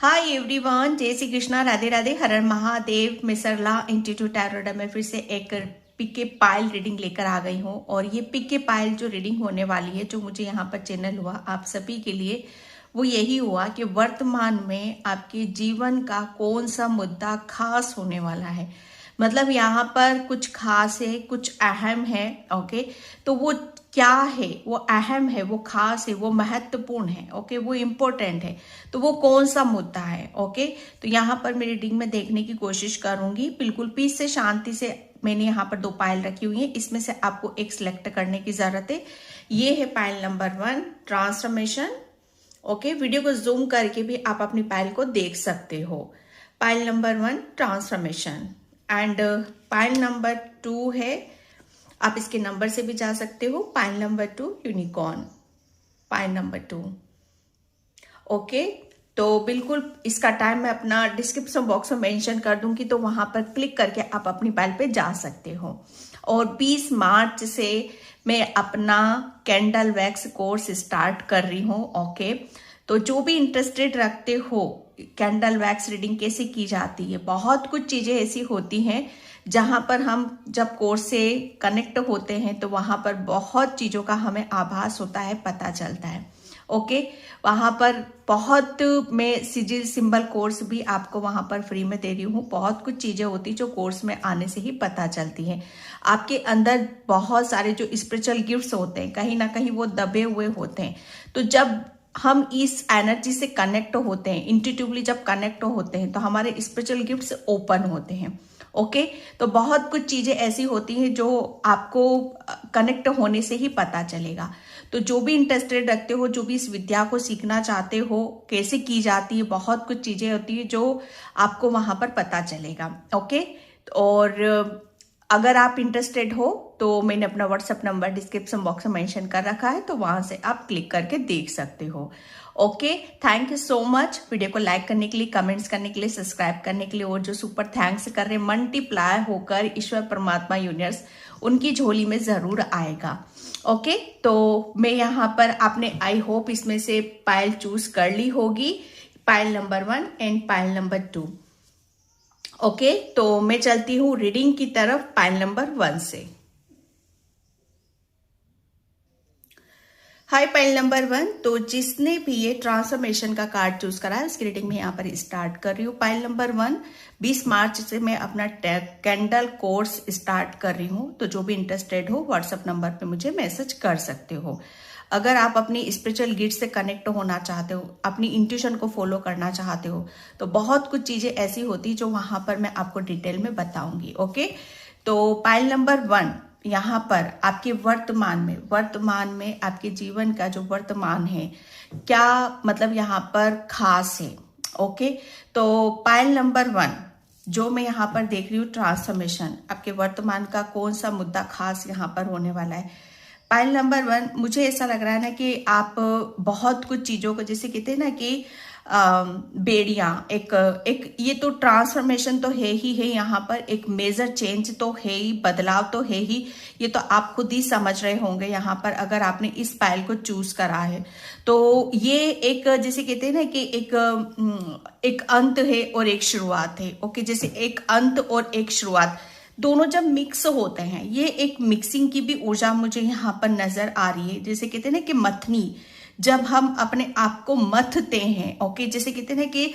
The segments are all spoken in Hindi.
हाय एवरीवन, जय श्री कृष्णा, राधे राधे, हर हर महादेव। मैं सरला इंस्टीट्यूट टैरोट में फिर से एक पीके पायल रीडिंग लेकर आ गई हूँ। और ये पीके पायल जो रीडिंग होने वाली है, जो मुझे यहाँ पर चैनल हुआ आप सभी के लिए, वो यही हुआ कि वर्तमान में आपके जीवन का कौन सा मुद्दा खास होने वाला है। मतलब यहाँ पर कुछ खास है, कुछ अहम है। ओके, तो वो क्या है, वो अहम है, वो खास है, वो महत्वपूर्ण है। ओके, वो इम्पोर्टेंट है। तो वो कौन सा मुद्दा है। ओके, तो यहाँ पर मैं रीडिंग में देखने की कोशिश करूंगी, बिल्कुल पीस से, शांति से। मैंने यहाँ पर 2 पायल रखी हुई है, इसमें से आपको एक सिलेक्ट करने की जरूरत है। ये है pile number 1, transformation. Okay, video को जूम करके भी आप अपनी पायल को देख सकते हो। Pile number 1 transformation and pile number 2 है, आप इसके नंबर से भी जा सकते हो, pile number 2 unicorn, pile number 2। Okay, तो बिल्कुल इसका टाइम मैं अपना डिस्क्रिप्शन बॉक्स में मेंशन कर दूंगी, तो वहां पर क्लिक करके आप अपनी पायल पे जा सकते हो। और 20 मार्च से मैं अपना कैंडल वैक्स कोर्स स्टार्ट कर रही हूँ। ओके, तो जो भी इंटरेस्टेड रखते हो कैंडल वैक्स रीडिंग कैसे की जाती है, बहुत कुछ चीजें ऐसी होती हैं जहां पर हम जब कोर्स से कनेक्ट होते हैं तो वहां पर बहुत चीजों का हमें आभास होता है, पता चलता है। ओके, वहां पर बहुत, मैं सिजिल सिंबल कोर्स भी आपको वहां पर फ्री में दे रही हूँ। बहुत कुछ चीजें होती जो कोर्स में आने से ही पता चलती हैं। आपके अंदर बहुत सारे जो स्पिरिचुअल गिफ्ट्स होते हैं, कहीं ना कहीं वो दबे हुए होते हैं। तो जब हम इस एनर्जी से कनेक्ट होते हैं, इंट्यूटिवली जब कनेक्ट होते हैं, तो हमारे स्पिरिचुअल गिफ्ट्स ओपन होते हैं। ओके, तो बहुत कुछ चीजें ऐसी होती हैं जो आपको कनेक्ट होने से ही पता चलेगा। तो जो भी इंटरेस्टेड रखते हो, जो भी इस विद्या को सीखना चाहते हो, कैसे की जाती है, बहुत कुछ चीजें होती है जो आपको वहां पर पता चलेगा। ओके, और अगर आप इंटरेस्टेड हो तो मैंने अपना व्हाट्सएप नंबर डिस्क्रिप्शन बॉक्स में मेंशन कर रखा है, तो वहां से आप क्लिक करके देख सकते हो। Okay, thank you so much video को लाइक करने के लिए, कमेंट्स करने के लिए, सब्सक्राइब करने के लिए। और जो सुपर थैंक्स कर रहे हैं, मल्टीप्लाई होकर ईश्वर परमात्मा यूनिवर्स उनकी झोली में जरूर आएगा। ओके, तो मैं यहाँ पर आपने आई होप इसमें से पायल चूज कर ली होगी, pile number 1 and pile number 2। Okay, तो मैं चलती हूँ रीडिंग की तरफ पायल नंबर 1 से। हाय पायल नंबर 1, तो जिसने भी ये ट्रांसफॉर्मेशन का कार्ड चूज करा है उसकी रीडिंग में यहाँ पर स्टार्ट कर रही हूँ। पायल नंबर 1, 20 मार्च से मैं अपना कैंडल कोर्स स्टार्ट कर रही हूँ। तो जो भी इंटरेस्टेड हो व्हाट्सएप नंबर पे मुझे मैसेज कर सकते हो। अगर आप अपनी स्पिरिचुअल गिफ्ट से कनेक्ट होना चाहते हो, अपनी इंट्यूशन को फॉलो करना चाहते हो, तो बहुत कुछ चीजें ऐसी होती जो वहां पर मैं आपको डिटेल में बताऊंगी। ओके, तो पायल नंबर 1 यहाँ पर आपके वर्तमान में आपके जीवन का जो वर्तमान है, क्या मतलब यहाँ पर खास है। ओके, तो पायल नंबर 1 जो मैं यहाँ पर देख रही हूँ, ट्रांसफॉर्मेशन, आपके वर्तमान का कौन सा मुद्दा खास यहाँ पर होने वाला है। पायल नंबर 1, मुझे ऐसा लग रहा है ना कि आप बहुत कुछ चीजों को, जैसे कहते हैं ना कि बेड़ियां, एक ये तो ट्रांसफॉर्मेशन तो है ही है, यहाँ पर एक मेजर चेंज तो है ही, बदलाव तो है ही। ये तो आप खुद ही समझ रहे होंगे यहाँ पर, अगर आपने इस पायल को चूज करा है तो ये एक, जैसे कहते हैं ना कि एक अंत है और एक शुरुआत है। ओके, जैसे एक अंत और एक शुरुआत दोनों जब मिक्स होते हैं, ये एक मिक्सिंग की भी ऊर्जा मुझे यहाँ पर नजर आ रही है। जैसे कहते हैं ना कि मथनी, जब हम अपने आप को मथते हैं, ओके, जैसे कहते हैं ना कि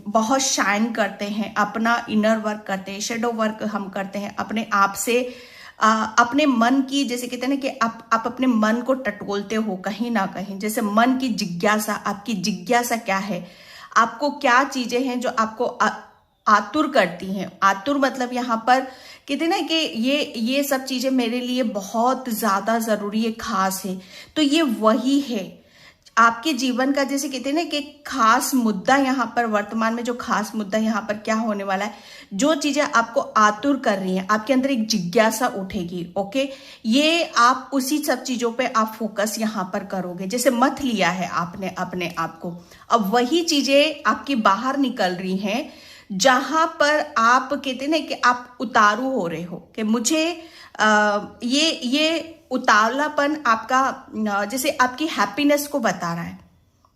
बहुत शाइन करते हैं, अपना इनर वर्क करते हैं, शेडो वर्क हम करते हैं अपने आप से, अपने मन की, जैसे कहते हैं ना कि आप अपने मन को टटोलते हो कहीं ना कहीं। जैसे मन की जिज्ञासा, आपकी जिज्ञासा क्या है, आपको क्या चीजें हैं जो आपको आतुर करती हैं। आतुर मतलब यहाँ पर कहते हैं ना कि ये सब चीजें मेरे लिए बहुत ज्यादा जरूरी है, खास है। तो ये वही है आपके जीवन का, जैसे कहते हैं ना कि खास मुद्दा यहाँ पर, वर्तमान में जो खास मुद्दा यहाँ पर क्या होने वाला है, जो चीजें आपको आतुर कर रही हैं, आपके अंदर एक जिज्ञासा उठेगी। ओके, ये आप उसी सब चीजों पे आप फोकस यहाँ पर करोगे। जैसे मथ लिया है आपने अपने आप को, अब वही चीजें आपकी बाहर निकल रही हैं, जहां पर आप कहते हैं ना कि आप उतारू हो रहे हो कि मुझे ये उतावलापन आपका जैसे आपकी हैप्पीनेस को बता रहा है।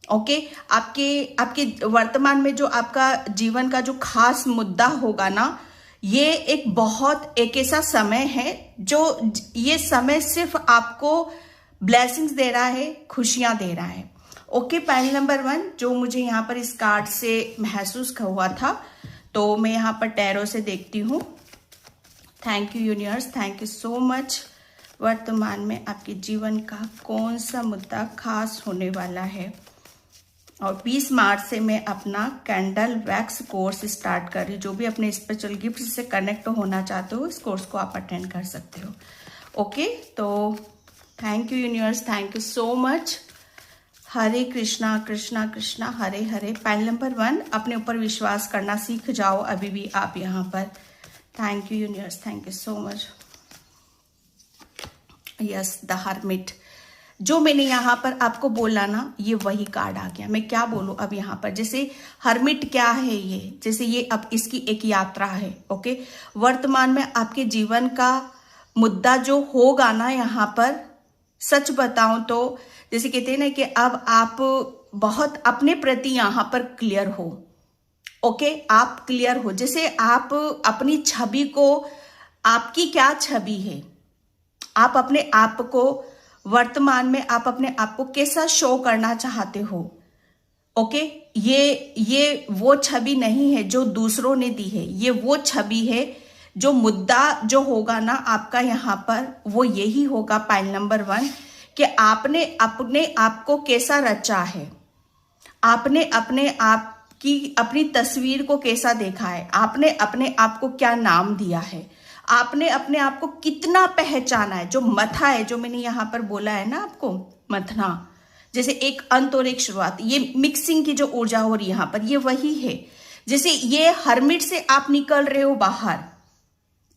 ओके, आपके आपके वर्तमान में जो आपका जीवन का जो खास मुद्दा होगा ना, ये एक ऐसा समय है जो ये समय सिर्फ आपको ब्लेसिंग्स दे रहा है, खुशियां दे रहा है। ओके, पॉइंट नंबर 1 जो मुझे यहाँ पर इस कार्ड से महसूस हुआ था, तो मैं यहाँ पर टैरो से देखती हूँ। Thank you universe, thank you so much. वर्तमान में आपके जीवन का कौन सा मुद्दा खास होने वाला है? और 20 मार्च से मैं अपना कैंडल वैक्स कोर्स स्टार्ट कर रही हूँ। जो भी अपने स्पिरिचुअल गिफ्ट से कनेक्ट होना चाहते हो, इस कोर्स को आप अटेंड कर सकते हो। ओके, तो thank you universe, thank you so much. Hare Krishna Krishna Krishna Hare Hare. Point number 1, अपने ऊपर विश्वास करना सीख जाओ अभी भी आप यहाँ पर। Thank you universe, thank you so much. Yes, the hermit, जो मैंने यहाँ पर आपको बोला ना, ये वही कार्ड आ गया। मैं क्या बोलूं अब यहाँ पर, जैसे हर्मिट क्या है ये, जैसे ये अब इसकी एक यात्रा है। ओके, वर्तमान में आपके जीवन का मुद्दा जो होगा ना यहाँ पर, सच बताऊं तो जैसे कहते हैं ना कि अब आप बहुत अपने प्रति यहाँ पर क्लियर हो। ओके, आप क्लियर हो, जैसे आप अपनी छवि को, आपकी क्या छवि है, आप अपने आप को वर्तमान में आप अपने आप को कैसा शो करना चाहते हो। ओके, ये वो छवि नहीं है जो दूसरों ने दी है, ये वो छवि है जो मुद्दा जो होगा ना आपका यहाँ पर, वो यही होगा। पॉइंट नंबर 1 कि आपने अपने आप को कैसा रचा है, आपने अपने आप की अपनी तस्वीर को कैसा देखा है, आपने अपने आप को क्या नाम दिया है, आपने अपने आप को कितना पहचाना है। जो मथा है, जो मैंने यहाँ पर बोला है ना आपको, मथना, जैसे एक अंत और एक शुरुआत, ये मिक्सिंग की जो ऊर्जा हो रही है यहाँ पर, ये वही है। जैसे ये हर्मिट से आप निकल रहे हो बाहर,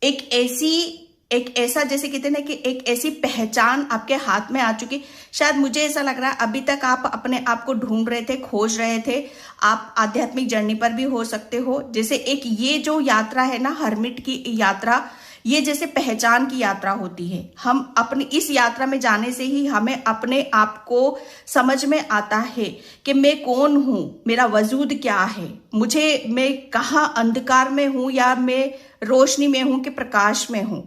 एक ऐसा जैसे कहते हैं ना कि एक ऐसी पहचान आपके हाथ में आ चुकी। शायद मुझे ऐसा लग रहा है अभी तक आप अपने आप को ढूंढ रहे थे, खोज रहे थे। आप आध्यात्मिक जर्नी पर भी हो सकते हो। जैसे एक ये जो यात्रा है ना, हर्मिट की यात्रा, ये जैसे पहचान की यात्रा होती है। हम अपनी इस यात्रा में जाने से ही हमें अपने आप को समझ में आता है कि मैं कौन हूं, मेरा वजूद क्या है, मैं कहाँ अंधकार में हूं या मैं रोशनी में हूं कि प्रकाश में हूं।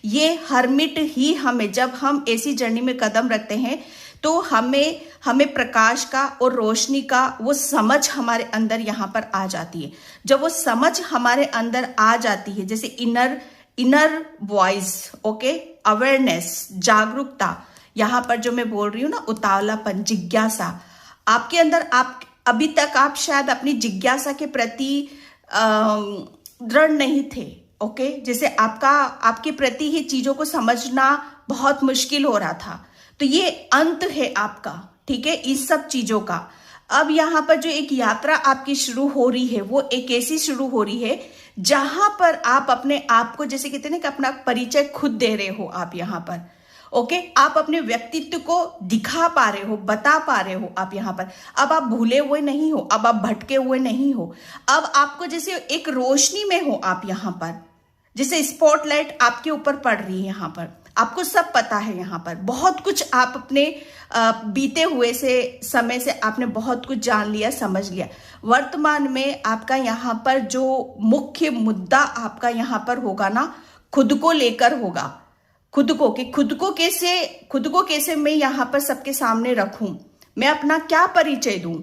ये हर्मिट ही हमें, जब हम ऐसी जर्नी में कदम रखते हैं तो हमें प्रकाश का और रोशनी का वो समझ हमारे अंदर यहाँ पर आ जाती है। जब वो समझ हमारे अंदर आ जाती है, जैसे इनर वॉइस, ओके, अवेयरनेस, जागरूकता, यहाँ पर जो मैं बोल रही हूँ ना, उतावलापन, जिज्ञासा आपके अंदर, आप अभी तक आप शायद अपनी जिज्ञासा के प्रति दृढ़ नहीं थे। ओके, जैसे आपके प्रति ही चीजों को समझना बहुत मुश्किल हो रहा था। तो ये अंत है आपका, ठीक है, इस सब चीजों का। अब यहाँ पर जो एक यात्रा आपकी शुरू हो रही है, वो एक ऐसी शुरू हो रही है जहां पर आप अपने आप को, जैसे कहते हैं ना कि अपना परिचय खुद दे रहे हो आप यहाँ पर। ओके, आप अपने व्यक्तित्व को दिखा पा रहे हो, बता पा रहे हो आप यहाँ पर। अब आप भूले हुए नहीं हो, अब आप भटके हुए नहीं हो। अब आपको जैसे एक रोशनी में हो आप यहाँ पर, जैसे स्पॉटलाइट आपके ऊपर पड़ रही है यहाँ पर। आपको सब पता है यहाँ पर, बहुत कुछ आप अपने बीते हुए समय से आपने बहुत कुछ जान लिया, समझ लिया। वर्तमान में आपका यहाँ पर जो मुख्य मुद्दा आपका यहाँ पर होगा ना, खुद को लेकर होगा। खुद को कैसे मैं यहाँ पर सबके सामने रखूं, मैं अपना क्या परिचय दूं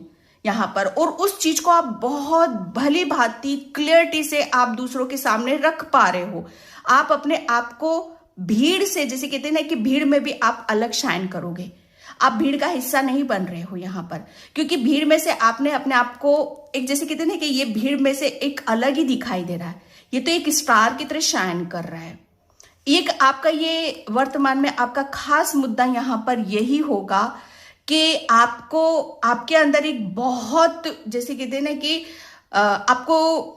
यहाँ पर, और उस चीज को आप बहुत भली भांति क्लियरिटी से आप दूसरों के सामने रख पा रहे हो। आप अपने आप को भीड़ से, जैसे कहते हैं ना कि भीड़ में भी आप अलग शाइन करोगे। आप भीड़ का हिस्सा नहीं बन रहे हो यहाँ पर, क्योंकि भीड़ में से आपने अपने आप को एक, जैसे कहते हैं ना कि ये भीड़ में से एक अलग ही दिखाई दे रहा है। ये तो एक स्टार की तरह शाइन कर रहा है। एक आपका ये वर्तमान में आपका खास मुद्दा यहाँ पर यही होगा कि आपको, आपके अंदर एक बहुत, जैसे कहते हैं ना कि आपको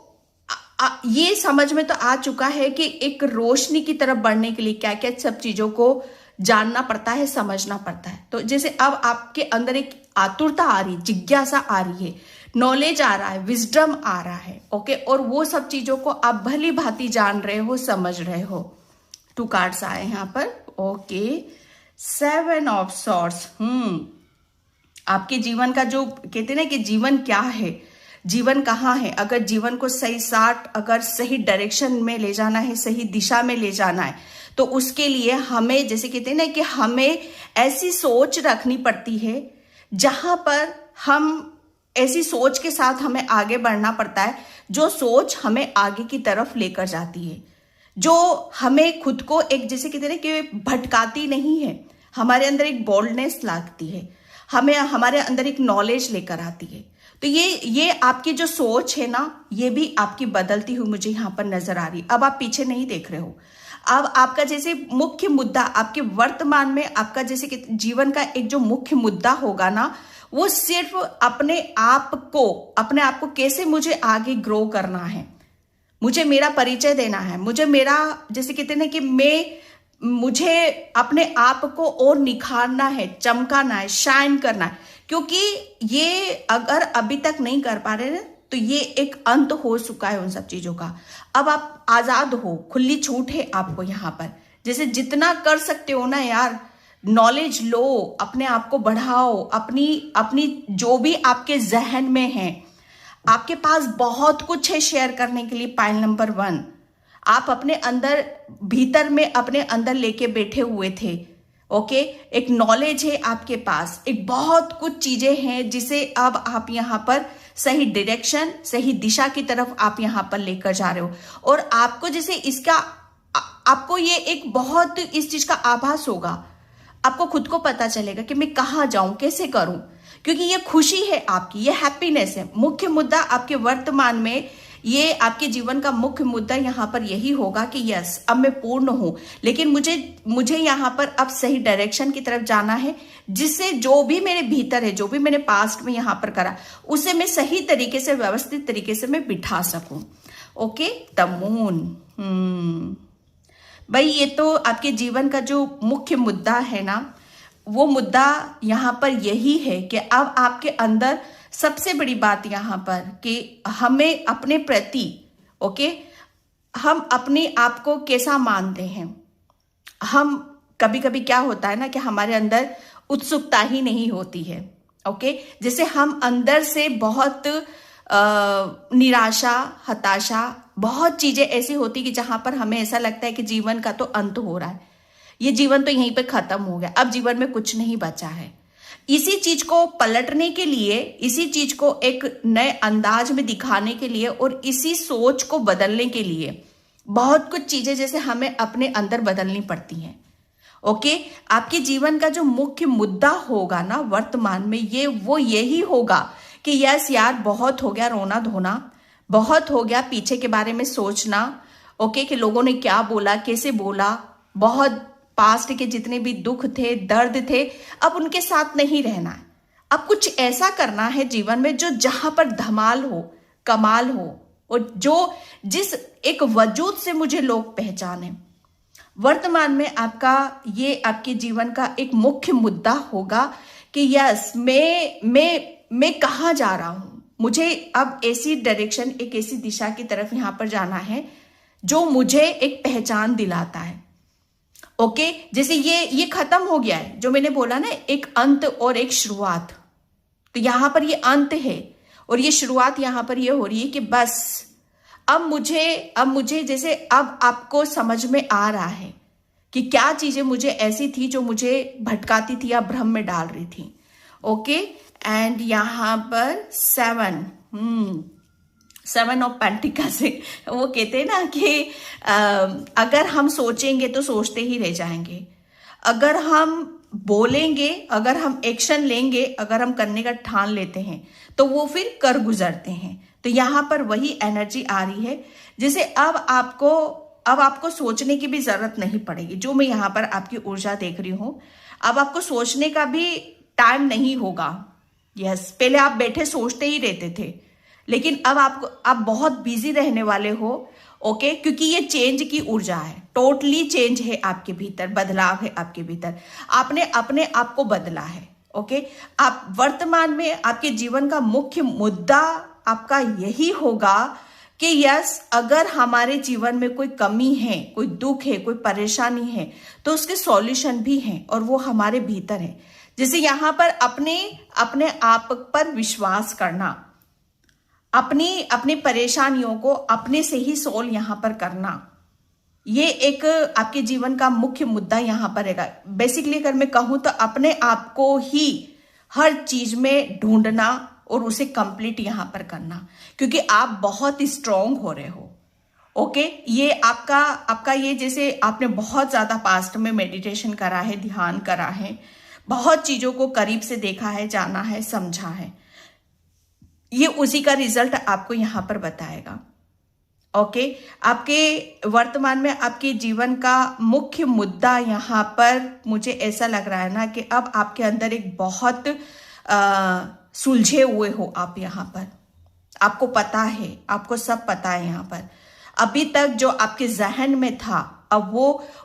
ये समझ में तो आ चुका है कि एक रोशनी की तरफ बढ़ने के लिए क्या क्या सब चीजों को जानना पड़ता है, समझना पड़ता है। तो जैसे अब आपके अंदर एक आतुरता आ रही, जिज्ञासा आ रही है, नॉलेज आ रहा है, विजडम आ रहा है। ओके, और वो सब चीजों को आप भली भांति जान रहे हो, समझ रहे हो। 2 कार्ड्स आए यहाँ पर। Okay, 7 of swords. आपके जीवन का जो कहते हैं ना कि जीवन क्या है, जीवन कहाँ है, अगर जीवन को सही साथ अगर सही डायरेक्शन में ले जाना है, सही दिशा में ले जाना है, तो उसके लिए हमें जैसे कहते हैं ना कि हमें ऐसी सोच रखनी पड़ती है जहां पर हम ऐसी सोच के साथ हमें आगे बढ़ना पड़ता है जो सोच हमें आगे की तरफ लेकर जाती है, जो हमें खुद को एक जैसे कहते हैं कि भटकाती नहीं है, हमारे अंदर एक बोल्डनेस लाती है, हमें हमारे अंदर एक नॉलेज लेकर आती है। तो ये आपकी जो सोच है ना, ये भी आपकी बदलती हुई मुझे यहाँ पर नजर आ रही। अब आप पीछे नहीं देख रहे हो, अब आपका जैसे मुख्य मुद्दा आपके वर्तमान में आपका जैसे कि जीवन का एक जो मुख्य मुद्दा होगा ना, वो सिर्फ अपने आप को कैसे मुझे आगे ग्रो करना है, मुझे मेरा परिचय देना है, मुझे मेरा जैसे कहते हैं ना कि मुझे अपने आप को और निखारना है, चमकाना है, शाइन करना है। क्योंकि ये अगर अभी तक नहीं कर पा रहे तो ये एक अंत हो चुका है उन सब चीजों का। अब आप आजाद हो, खुली छूट है आपको यहाँ पर, जैसे जितना कर सकते हो ना यार, नॉलेज लो, अपने आप को बढ़ाओ, अपनी जो भी आपके जहन में है, आपके पास बहुत कुछ है शेयर करने के लिए। पाइल नंबर 1 आप अपने अंदर भीतर में अपने अंदर लेके बैठे हुए थे। ओके, एक नॉलेज है आपके पास, एक बहुत कुछ चीजें हैं जिसे अब आप यहाँ पर सही डायरेक्शन, सही दिशा की तरफ आप यहाँ पर लेकर जा रहे हो। और आपको जैसे आपको ये एक बहुत इस चीज का आभास होगा, आपको खुद को पता चलेगा कि मैं कहाँ जाऊं, कैसे करूं, क्योंकि ये खुशी है आपकी, ये हैप्पीनेस है। मुख्य मुद्दा आपके वर्तमान में, ये आपके जीवन का मुख्य मुद्दा यहाँ पर यही होगा कि यस, अब मैं पूर्ण हूं, लेकिन मुझे यहाँ पर अब सही डायरेक्शन की तरफ जाना है, जिससे जो भी मेरे भीतर है, जो भी मैंने पास्ट में यहाँ पर करा, उसे मैं सही तरीके से, व्यवस्थित तरीके से मैं बिठा सकूं। ओके, द मून, भाई ये तो आपके जीवन का जो मुख्य मुद्दा है ना, वो मुद्दा यहाँ पर यही है कि अब आपके अंदर सबसे बड़ी बात यहाँ पर कि हमें अपने प्रति, ओके, हम अपने आप को कैसा मानते हैं। हम कभी कभी क्या होता है ना कि हमारे अंदर उत्सुकता ही नहीं होती है। ओके, जैसे हम अंदर से बहुत निराशा, हताशा, बहुत चीजें ऐसी होती कि जहां पर हमें ऐसा लगता है कि जीवन का तो अंत हो रहा है, ये जीवन तो यहीं पे खत्म हो गया, अब जीवन में कुछ नहीं बचा है। इसी चीज को पलटने के लिए, इसी चीज को एक नए अंदाज में दिखाने के लिए और इसी सोच को बदलने के लिए बहुत कुछ चीजें जैसे हमें अपने अंदर बदलनी पड़ती हैं। ओके, आपके जीवन का जो मुख्य मुद्दा होगा ना वर्तमान में, वो यही होगा कि यस यार, बहुत हो गया रोना धोना, बहुत हो गया पीछे के बारे में सोचना। ओके, कि लोगों ने क्या बोला, कैसे बोला, बहुत पास्ट के जितने भी दुख थे, दर्द थे, अब उनके साथ नहीं रहना है। अब कुछ ऐसा करना है जीवन में जो जहां पर धमाल हो, कमाल हो, और जिस एक वजूद से मुझे लोग पहचाने। वर्तमान में आपका ये आपके जीवन का एक मुख्य मुद्दा होगा कि यस, मैं कहाँ जा रहा हूं, मुझे अब ऐसी डायरेक्शन, एक ऐसी दिशा की तरफ यहां पर जाना है जो मुझे एक पहचान दिलाता है। ओके, जैसे ये खत्म हो गया है, जो मैंने बोला ना, एक अंत और एक शुरुआत। तो यहां पर ये अंत है और ये शुरुआत यहां पर ये हो रही है कि बस अब मुझे जैसे अब आपको समझ में आ रहा है कि क्या चीजें मुझे ऐसी थी जो मुझे भटकाती थी या भ्रम में डाल रही थी। ओके, एंड यहां पर 7 ऑफ पेंटिकल्स से वो कहते हैं ना कि अगर हम सोचेंगे तो सोचते ही रह जाएंगे, अगर हम बोलेंगे, अगर हम एक्शन लेंगे, अगर हम करने का ठान लेते हैं तो वो फिर कर गुजरते हैं। तो यहाँ पर वही एनर्जी आ रही है, जैसे अब आपको सोचने की भी जरूरत नहीं पड़ेगी। जो मैं यहाँ पर आपकी ऊर्जा देख रही हूँ, अब आपको सोचने का भी टाइम नहीं होगा। यस, पहले आप बैठे सोचते ही रहते थे, लेकिन अब आप बहुत बिजी रहने वाले हो। ओके, क्योंकि ये चेंज की ऊर्जा है, टोटली चेंज है आपके भीतर, बदलाव है आपके भीतर, आपने अपने आप को बदला है। ओके, आप वर्तमान में आपके जीवन का मुख्य मुद्दा आपका यही होगा कि यस, अगर हमारे जीवन में कोई कमी है, कोई दुख है, कोई परेशानी है, तो उसके सॉल्यूशन भी हैं और वो हमारे भीतर है। जैसे यहाँ पर अपने अपने आप पर विश्वास करना, अपनी परेशानियों को अपने से ही सोल्व यहाँ पर करना, ये एक आपके जीवन का मुख्य मुद्दा यहाँ पर रहेगा। बेसिकली अगर मैं कहूँ तो अपने आप को ही हर चीज में ढूंढना और उसे कंप्लीट यहाँ पर करना, क्योंकि आप बहुत स्ट्रांग हो रहे हो। ओके, ये आपका ये जैसे आपने बहुत ज्यादा पास्ट में मेडिटेशन करा है, ध्यान करा है, बहुत चीजों को करीब से देखा है, जाना है, समझा है, ये उसी का रिजल्ट आपको यहाँ पर बताएगा। ओके, आपके वर्तमान में आपके जीवन का मुख्य मुद्दा यहाँ पर मुझे ऐसा लग रहा है ना कि अब आपके अंदर एक बहुत सुलझे हुए हो आप यहाँ पर। आपको पता है, आपको सब पता है यहाँ पर। अभी तक जो आपके जहन में था, अब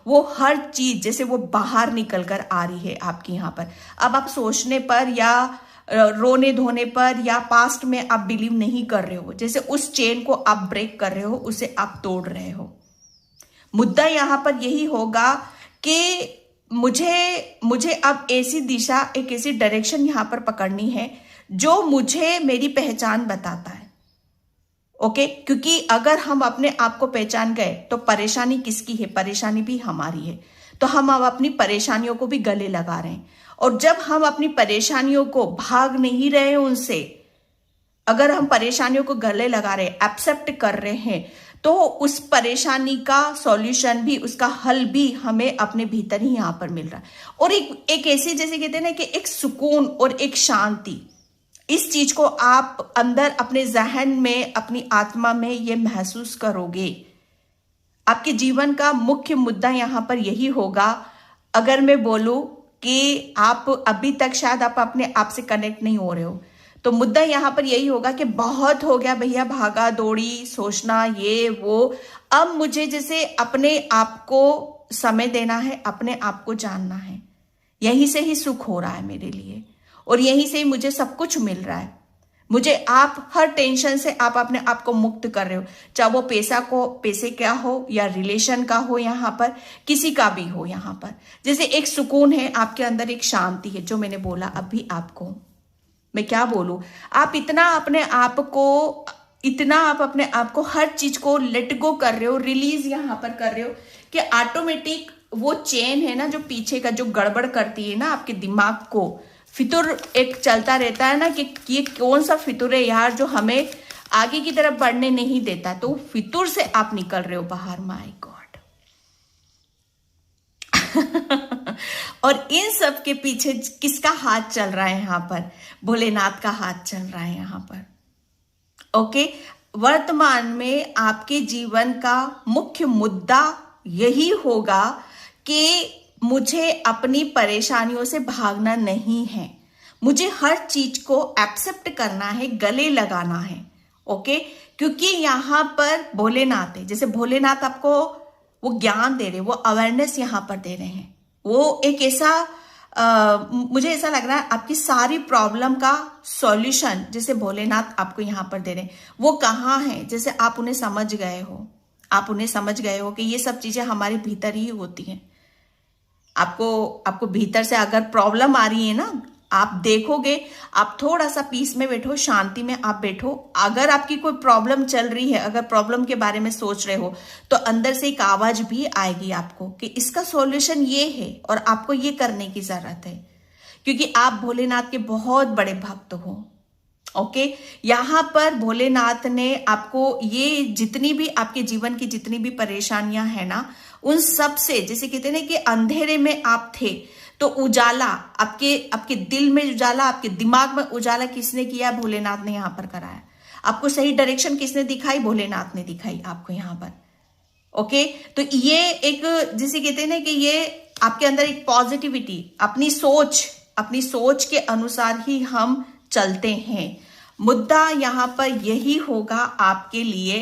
वो हर चीज जैसे वो बाहर निकल कर आ रही है आपके यहाँ पर। अब आप सोचने पर या रोने धोने पर या पास्ट में आप बिलीव नहीं कर रहे हो, जैसे उस चेन को आप ब्रेक कर रहे हो, उसे आप तोड़ रहे हो। मुद्दा यहाँ पर यही होगा कि मुझे अब ऐसी दिशा, एक ऐसी डायरेक्शन यहाँ पर पकड़नी है जो मुझे मेरी पहचान बताता है। ओके, क्योंकि अगर हम अपने आप को पहचान गए तो परेशानी किसकी है? परेशानी भी हमारी है। तो हम अब अपनी परेशानियों को भी गले लगा रहे हैं, और जब हम अपनी परेशानियों को भाग नहीं रहे उनसे, अगर हम परेशानियों को गले लगा रहे, एक्सेप्ट कर रहे हैं, तो उस परेशानी का सॉल्यूशन भी, उसका हल भी हमें अपने भीतर ही यहां पर मिल रहा है। और एक ऐसी, जैसे कहते हैं ना कि एक सुकून और एक शांति, इस चीज को आप अंदर अपने जहन में, अपनी आत्मा में ये महसूस करोगे। आपके जीवन का मुख्य मुद्दा यहां पर यही होगा। अगर मैं बोलूं कि आप अभी तक शायद आप अपने आप से कनेक्ट नहीं हो रहे हो, तो मुद्दा यहां पर यही होगा कि बहुत हो गया भैया, भागा दौड़ी, सोचना ये वो। अब मुझे जैसे अपने आप को समय देना है, अपने आप को जानना है। यहीं से ही सुख हो रहा है मेरे लिए, और यहीं से ही मुझे सब कुछ मिल रहा है। मुझे आप हर टेंशन से आप अपने आप को मुक्त कर रहे हो, चाहे वो पैसे क्या हो या रिलेशन का हो, यहाँ पर किसी का भी हो। यहाँ पर जैसे एक सुकून है आपके अंदर, एक शांति है, जो मैंने बोला अभी आपको। मैं क्या बोलूं, आप इतना अपने आप अपने आप को हर चीज को लेट गो कर रहे हो, रिलीज यहाँ पर कर रहे हो, कि ऑटोमेटिक वो चेन है ना जो पीछे का, जो गड़बड़ करती है ना आपके दिमाग को, फितुर एक चलता रहता है ना कि ये कौन सा फितुर है यार जो हमें आगे की तरफ बढ़ने नहीं देता, तो फितुर से आप निकल रहे हो बाहर। My God. और इन सब के पीछे किसका हाथ चल रहा है? यहाँ पर भोलेनाथ का हाथ चल रहा है यहाँ पर। ओके, वर्तमान में आपके जीवन का मुख्य मुद्दा यही होगा कि मुझे अपनी परेशानियों से भागना नहीं है, मुझे हर चीज को एक्सेप्ट करना है, गले लगाना है। ओके, क्योंकि यहाँ पर भोलेनाथ है। जैसे भोलेनाथ आपको वो ज्ञान दे रहे, वो अवेयरनेस यहाँ पर दे रहे हैं। वो एक ऐसा मुझे ऐसा लग रहा है आपकी सारी प्रॉब्लम का सॉल्यूशन जैसे भोलेनाथ आपको यहाँ पर दे रहे हैं, वो कहाँ है? जैसे आप उन्हें समझ गए हो, कि ये सब चीजें हमारे भीतर ही होती हैं। आपको भीतर से अगर प्रॉब्लम आ रही है ना, आप देखोगे, आप थोड़ा सा पीस में बैठो, शांति में आप बैठो। अगर आपकी कोई प्रॉब्लम चल रही है, अगर प्रॉब्लम के बारे में सोच रहे हो, तो अंदर से एक आवाज भी आएगी आपको कि इसका सॉल्यूशन ये है और आपको ये करने की जरूरत है, क्योंकि आप भोलेनाथ के बहुत बड़े भक्त हो। ओके, यहाँ पर भोलेनाथ ने आपको ये जितनी भी आपके जीवन की जितनी भी परेशानियां हैं ना, उन सब से, जैसे कहते हैं ना कि अंधेरे में आप थे तो उजाला, आपके दिल में उजाला, आपके दिमाग में उजाला किसने किया? भोलेनाथ ने यहाँ पर कराया। आपको सही डायरेक्शन किसने दिखाई? भोलेनाथ ने दिखाई आपको यहाँ पर। ओके, तो ये एक, जैसे कहते हैं ना कि ये आपके अंदर एक पॉजिटिविटी, अपनी सोच के अनुसार ही हम चलते हैं। मुद्दा यहाँ पर यही होगा आपके लिए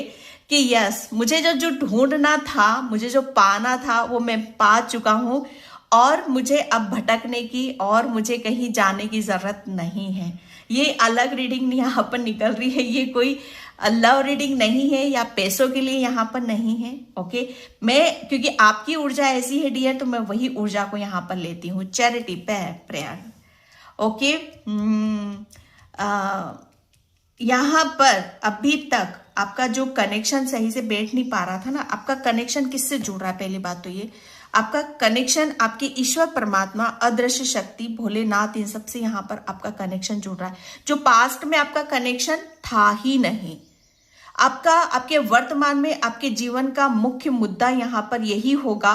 कि यस, मुझे जो ढूंढना था, मुझे जो पाना था, वो मैं पा चुका हूं, और मुझे अब भटकने की और मुझे कहीं जाने की जरूरत नहीं है। ये अलग रीडिंग यहाँ पर निकल रही है, ये कोई लव रीडिंग नहीं है या पैसों के लिए यहाँ पर नहीं है। ओके, मैं क्योंकि आपकी ऊर्जा ऐसी है डियर, तो मैं वही ऊर्जा को यहाँ पर लेती हूँ। Charity, prayer. ओके। यहाँ पर अभी तक आपका जो कनेक्शन सही से बैठ नहीं पा रहा था ना, आपका कनेक्शन किससे जुड़ रहा है? पहली बात तो ये, आपका कनेक्शन आपके ईश्वर परमात्मा, अदृश्य शक्ति, भोलेनाथ, इन सब से यहाँ पर आपका कनेक्शन जुड़ रहा है। जो पास्ट में आपका कनेक्शन था ही नहीं, आपका आपके वर्तमान में आपके जीवन का मुख्य मुद्दा यहाँ पर यही होगा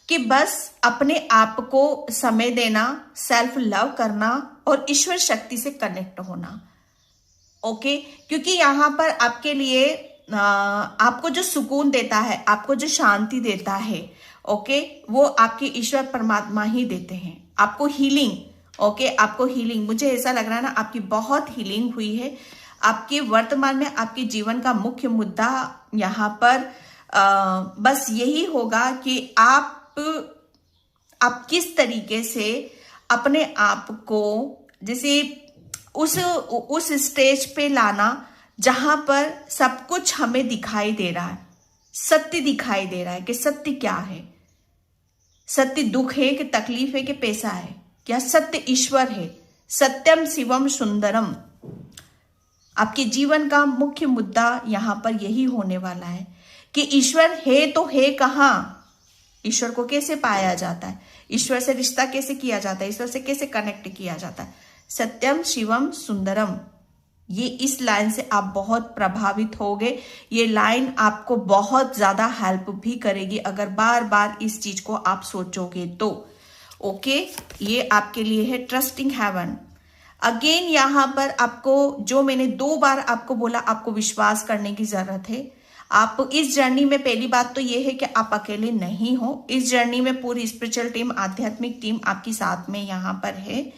कि बस अपने आप को समय देना, सेल्फ लव करना और ईश्वर शक्ति से कनेक्ट होना। ओके, क्योंकि यहाँ पर आपके लिए आपको जो सुकून देता है, आपको जो शांति देता है, ओके, वो आपके ईश्वर परमात्मा ही देते हैं। आपको हीलिंग, ओके, आपको हीलिंग, मुझे ऐसा लग रहा है ना आपकी बहुत हीलिंग हुई है। आपके वर्तमान में आपके जीवन का मुख्य मुद्दा यहाँ पर बस यही होगा कि आप किस तरीके से अपने आप को जैसे उस स्टेज पे लाना जहां पर सब कुछ हमें दिखाई दे रहा है, सत्य दिखाई दे रहा है कि सत्य क्या है। सत्य दुख है कि तकलीफ है कि पैसा है? क्या सत्य ईश्वर है? सत्यम शिवम सुंदरम। आपके जीवन का मुख्य मुद्दा यहां पर यही होने वाला है कि ईश्वर है तो है कहां? ईश्वर को कैसे पाया जाता है? ईश्वर से रिश्ता कैसे किया जाता है? ईश्वर से कैसे कनेक्ट किया जाता है? सत्यम शिवम सुंदरम। ये इस लाइन से आप बहुत प्रभावित होगे। ये लाइन आपको बहुत ज्यादा हेल्प भी करेगी अगर बार बार इस चीज को आप सोचोगे तो। ओके, ये आपके लिए है ट्रस्टिंग हेवन। अगेन यहां पर आपको जो मैंने 2 बार आपको बोला, आपको विश्वास करने की जरूरत है। आप इस जर्नी में, पहली बात तो ये है कि आप अकेले नहीं हो। इस जर्नी में पूरी स्पिरिचुअल टीम, आध्यात्मिक टीम आपकी साथ में यहाँ पर है।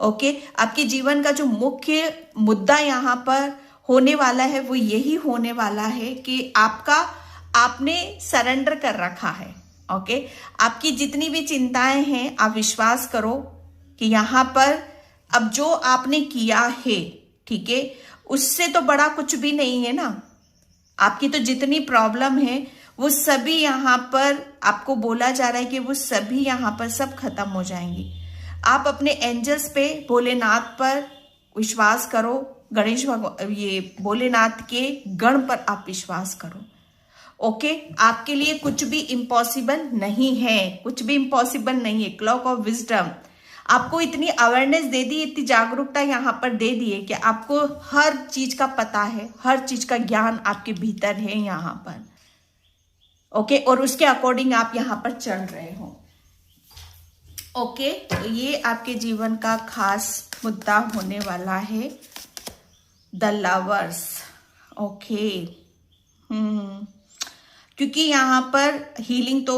ओके, आपके जीवन का जो मुख्य मुद्दा यहाँ पर होने वाला है वो यही होने वाला है कि आपने सरेंडर कर रखा है। ओके, आपकी जितनी भी चिंताएं हैं, आप विश्वास करो कि यहाँ पर अब जो आपने किया है, ठीक है, उससे तो बड़ा कुछ भी नहीं है ना। आपकी तो जितनी प्रॉब्लम है वो सभी यहाँ पर आपको बोला जा रहा है कि वो सभी यहाँ पर सब खत्म हो जाएंगी। आप अपने एंजल्स पे, भोलेनाथ पर विश्वास करो, गणेश भगवान, ये भोलेनाथ के गण पर आप विश्वास करो। ओके, आपके लिए कुछ भी इम्पॉसिबल नहीं है, कुछ भी इम्पॉसिबल नहीं है। क्लॉक ऑफ विजडम आपको इतनी अवेयरनेस दे दी, इतनी जागरूकता यहाँ पर दे दी है कि आपको हर चीज का पता है, हर चीज का ज्ञान आपके भीतर है यहाँ पर। ओके, और उसके अकॉर्डिंग आप यहाँ पर चल रहे हो। ओके, तो ये आपके जीवन का खास मुद्दा होने वाला है, द लवर्स। ओके, क्योंकि यहाँ पर हीलिंग तो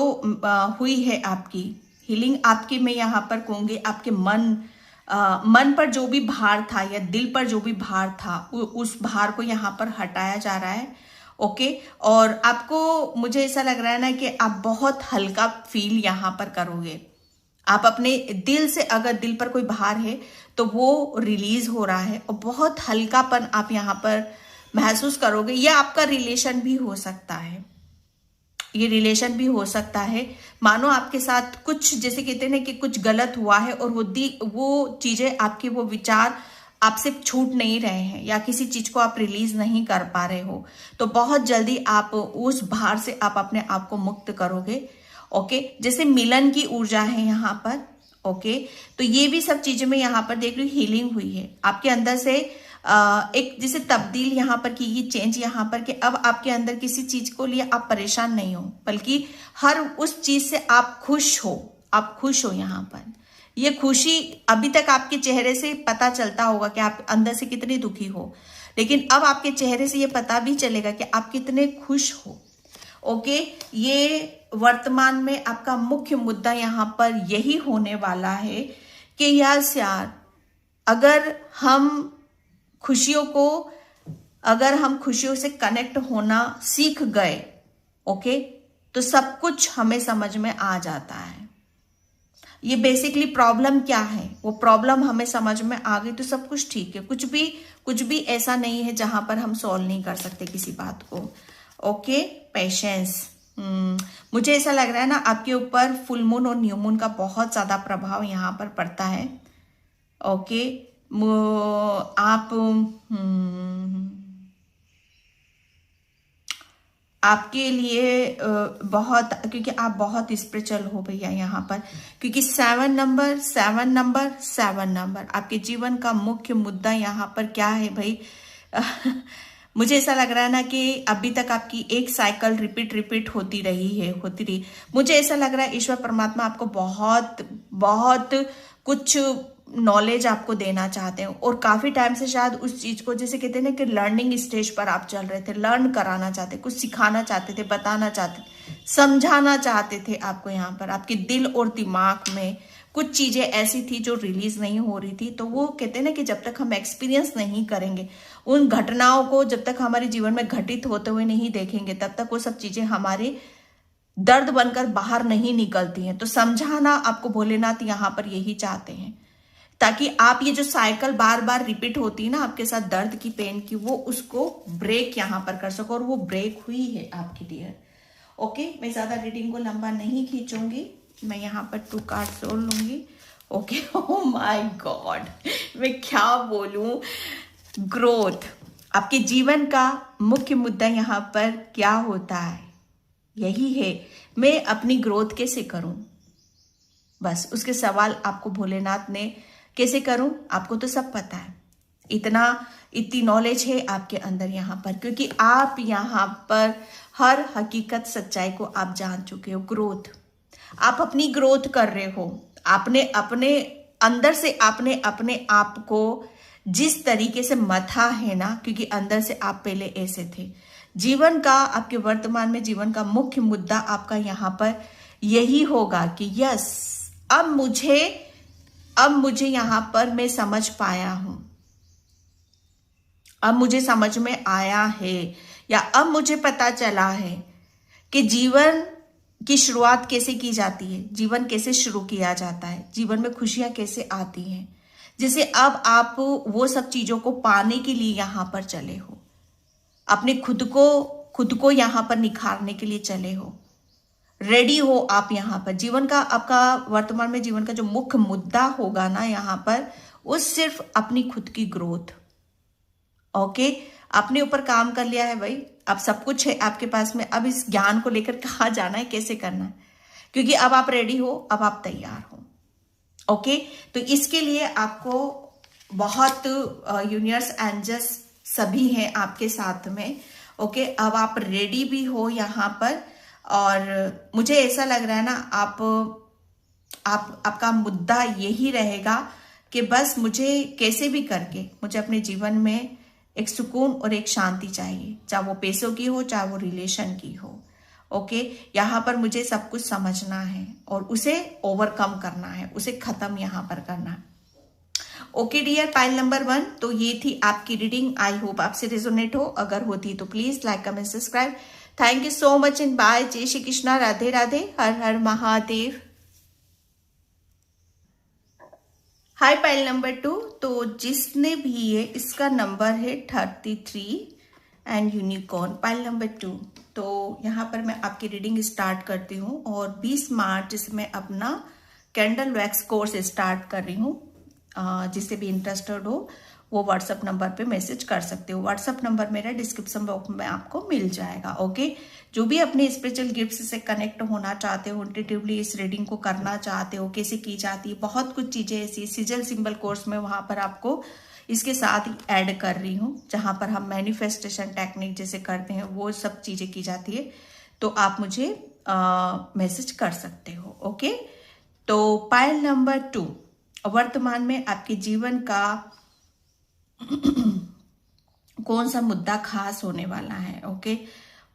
हुई है आपकी। हीलिंग आपकी, मैं यहाँ पर कहूंगी, आपके मन पर जो भी भार था या दिल पर जो भी भार था, उस भार को यहाँ पर हटाया जा रहा है। ओके, और आपको, मुझे ऐसा लग रहा है ना कि आप बहुत हल्का फील यहाँ पर करोगे। आप अपने दिल से, अगर दिल पर कोई भार है तो वो रिलीज हो रहा है और बहुत हल्कापन आप यहाँ पर महसूस करोगे। यह आपका रिलेशन भी हो सकता है, ये रिलेशन भी हो सकता है। मानो आपके साथ कुछ, जैसे कहते हैं ना कि कुछ गलत हुआ है और वो चीजें, आपके वो विचार आपसे छूट नहीं रहे हैं या किसी चीज को आप रिलीज नहीं कर पा रहे हो, तो बहुत जल्दी आप उस भार से आप अपने आप को मुक्त करोगे। ओके, जैसे मिलन की ऊर्जा है यहाँ पर। ओके, तो ये भी सब चीजें मैं यहाँ पर देख रही हूँ, हीलिंग हुई है आपके अंदर से। एक जैसे तब्दील यहाँ पर की, ये चेंज यहाँ पर कि अब आपके अंदर किसी चीज को लिए आप परेशान नहीं हो, बल्कि हर उस चीज से आप खुश हो। आप खुश हो यहाँ पर। ये खुशी, अभी तक आपके चेहरे से पता चलता होगा कि आप अंदर से कितने दुखी हो, लेकिन अब आपके चेहरे से ये पता भी चलेगा कि आप कितने खुश हो। ओके, ये वर्तमान में आपका मुख्य मुद्दा यहाँ पर यही होने वाला है कि यार, अगर हम खुशियों से कनेक्ट होना सीख गए, ओके, तो सब कुछ हमें समझ में आ जाता है। ये बेसिकली प्रॉब्लम क्या है, वो प्रॉब्लम हमें समझ में आ गई तो सब कुछ ठीक है। कुछ भी ऐसा नहीं है जहां पर हम सॉल्व नहीं कर सकते किसी बात को। Okay, patience. मुझे ऐसा लग रहा है ना आपके ऊपर फुल मून और न्यू मून का बहुत ज्यादा प्रभाव यहाँ पर पड़ता है। ओके, आप आपके लिए बहुत, क्योंकि आप बहुत स्पिरिचुअल हो भैया यहाँ पर, क्योंकि 7 नंबर आपके जीवन का मुख्य मुद्दा यहाँ पर क्या है भाई? मुझे ऐसा लग रहा है ना कि अभी तक आपकी एक साइकिल रिपीट होती रही। मुझे ऐसा लग रहा है ईश्वर परमात्मा आपको बहुत बहुत कुछ नॉलेज आपको देना चाहते हैं, और काफी टाइम से शायद उस चीज को, जैसे कहते हैं ना कि लर्निंग स्टेज पर आप चल रहे थे, लर्न कराना चाहते, कुछ सिखाना चाहते थे, बताना चाहते थे, समझाना चाहते थे। आपको यहाँ पर आपके दिल और दिमाग में कुछ चीजें ऐसी थी जो रिलीज नहीं हो रही थी। तो वो कहते हैं ना कि जब तक हम एक्सपीरियंस नहीं करेंगे उन घटनाओं को, जब तक हमारे जीवन में घटित होते हुए नहीं देखेंगे, तब तक वो सब चीजें हमारे दर्द बनकर बाहर नहीं निकलती हैं। तो समझाना आपको भोलेनाथ यहाँ पर यही चाहते हैं, ताकि आप ये जो साइकिल बार बार रिपीट होती है ना आपके साथ दर्द की, पेन की, वो उसको ब्रेक यहाँ पर कर सको, और वो ब्रेक हुई है आपकी डियर। ओके, मैं ज्यादा रीडिंग को लंबा नहीं खींचूंगी, मैं यहाँ पर 2 कार्ड जोड़ लूंगी। ओके, ओह माय गॉड, मैं क्या बोलूं। ग्रोथ, आपके जीवन का मुख्य मुद्दा यहाँ पर क्या होता है? यही है, मैं अपनी ग्रोथ कैसे करूं। बस उसके सवाल आपको भोलेनाथ ने, कैसे करूं, आपको तो सब पता है, इतनी नॉलेज है आपके अंदर यहाँ पर, क्योंकि आप यहाँ पर हर हकीकत सच्चाई को आप जान चुके हो। ग्रोथ, आप अपनी ग्रोथ कर रहे हो, आपने अपने अंदर से, आपने अपने आप को जिस तरीके से मथा है ना, क्योंकि अंदर से आप पहले ऐसे थे। जीवन का, आपके वर्तमान में जीवन का मुख्य मुद्दा आपका यहाँ पर यही होगा कि यस, अब मुझे यहां पर मैं समझ पाया हूं, अब मुझे समझ में आया है, या अब मुझे पता चला है कि जीवन की शुरुआत कैसे की जाती है, जीवन कैसे शुरू किया जाता है, जीवन में खुशियां कैसे आती हैं। जैसे अब आप वो सब चीजों को पाने के लिए यहां पर चले हो, अपने खुद को यहां पर निखारने के लिए चले हो, रेडी हो आप यहाँ पर। जीवन का, आपका वर्तमान में जीवन का जो मुख्य मुद्दा होगा ना यहाँ पर, वो सिर्फ अपनी खुद की ग्रोथ। ओके, अपने ऊपर काम कर लिया है भाई, अब सब कुछ है आपके पास में, अब इस ज्ञान को लेकर कहाँ जाना है, कैसे करना है, क्योंकि अब आप रेडी हो, अब आप तैयार हो। ओके, तो इसके लिए आपको बहुत यूनिवर्स, एंजल्स सभी हैं आपके साथ में। ओके, अब आप रेडी भी हो यहाँ पर, और मुझे ऐसा लग रहा है ना, आपका मुद्दा यही रहेगा कि बस मुझे कैसे भी करके, मुझे अपने जीवन में एक सुकून और एक शांति चाहिए, चाहे वो पैसों की हो, चाहे वो रिलेशन की हो। ओके, यहाँ पर मुझे सब कुछ समझना है और उसे ओवरकम करना है, उसे खत्म यहाँ पर करना है। ओके डियर, पाइल नंबर 1, तो ये थी आपकी रीडिंग। आई होप आपसे रेजोनेट हो, अगर होती तो please like, comment, subscribe. Thank you so much and bye. जय श्री कृष्णा, राधे राधे, हर हर महादेव। हाय पाइल नंबर 2, तो जिसने भी ये, इसका नंबर है 33 एंड यूनिकॉर्न, पाइल नंबर 2। तो यहाँ पर मैं आपकी रीडिंग स्टार्ट करती हूँ, और 20 मार्च से मैं अपना कैंडल वैक्स कोर्स स्टार्ट कर रही हूँ। जिससे भी इंटरेस्टेड हो वो व्हाट्सएप नंबर पे मैसेज कर सकते हो। व्हाट्सएप नंबर मेरा डिस्क्रिप्शन बॉक्स में आपको मिल जाएगा। ओके, जो भी अपने स्पिरिचुअल गिफ्ट्स से कनेक्ट होना चाहते हो, इंट्यूटिवली इस रीडिंग को करना चाहते हो, कैसे की जाती है, बहुत कुछ चीजें ऐसी सिजल सिंबल कोर्स में वहां पर आपको इसके साथ ही ऐड कर रही हूँ, जहां पर हम मैनिफेस्टेशन टेक्निक जैसे करते हैं वो सब चीजें की जाती है। तो आप मुझे मैसेज कर सकते हो। ओके, तो पाइल नंबर 2, वर्तमान में आपके जीवन का कौन सा मुद्दा खास होने वाला है। ओके,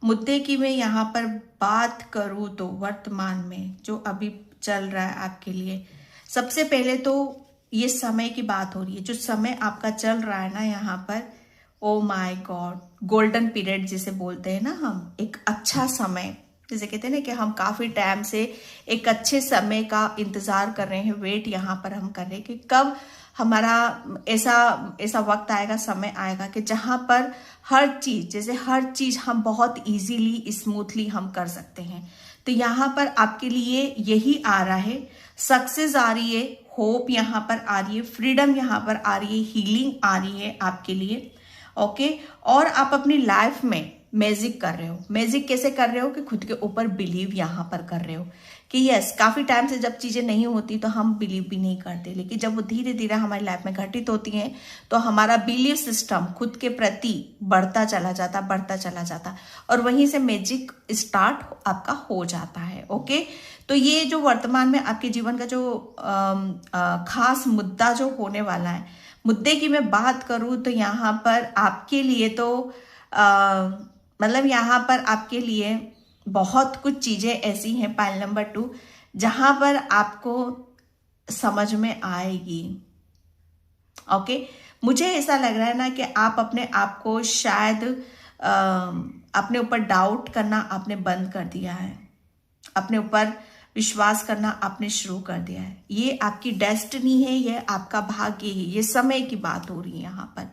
मुद्दे की मैं यहाँ पर बात करूँ तो वर्तमान में जो अभी चल रहा है आपके लिए, सबसे पहले तो ये समय की बात हो रही है। जो समय आपका चल रहा है ना यहाँ पर, oh my God, golden period जिसे बोलते हैं ना हम, एक अच्छा समय, जैसे कहते हैं ना कि हम काफी टाइम से एक अच्छे समय का इंतजार कर रहे हैं, वेट यहाँ पर हम कर रहे हैं कि कब हमारा ऐसा वक्त आएगा, समय आएगा कि जहां पर हर चीज, जैसे हर चीज हम बहुत इजीली, स्मूथली हम कर सकते हैं। तो यहाँ पर आपके लिए यही आ रहा है, सक्सेस आ रही है, होप यहाँ पर आ रही है, फ्रीडम यहाँ पर आ रही है, हीलिंग आ रही है आपके लिए। ओके, और आप अपनी लाइफ में मैजिक कर रहे हो। मैजिक कैसे कर रहे हो कि खुद के ऊपर बिलीव यहाँ पर कर रहे हो कि यस, काफी टाइम से जब चीजें नहीं होती तो हम बिलीव भी नहीं करते, लेकिन जब वो धीरे धीरे हमारी लाइफ में घटित होती हैं तो हमारा बिलीव सिस्टम खुद के प्रति बढ़ता चला जाता और वहीं से मैजिक स्टार्ट आपका हो जाता है। ओके, तो ये जो वर्तमान में आपके जीवन का जो खास मुद्दा जो होने वाला है, मुद्दे की मैं बात करूं तो यहाँ पर आपके लिए तो मतलब यहाँ पर आपके लिए बहुत कुछ चीजें ऐसी हैं, पाइल नंबर 2, जहां पर आपको समझ में आएगी। ओके, मुझे ऐसा लग रहा है ना कि आप अपने आप को शायद अपने ऊपर डाउट करना आपने बंद कर दिया है, अपने ऊपर विश्वास करना आपने शुरू कर दिया है। ये आपकी डेस्टिनी है, ये आपका भाग्य है, ये समय की बात हो रही है यहाँ पर।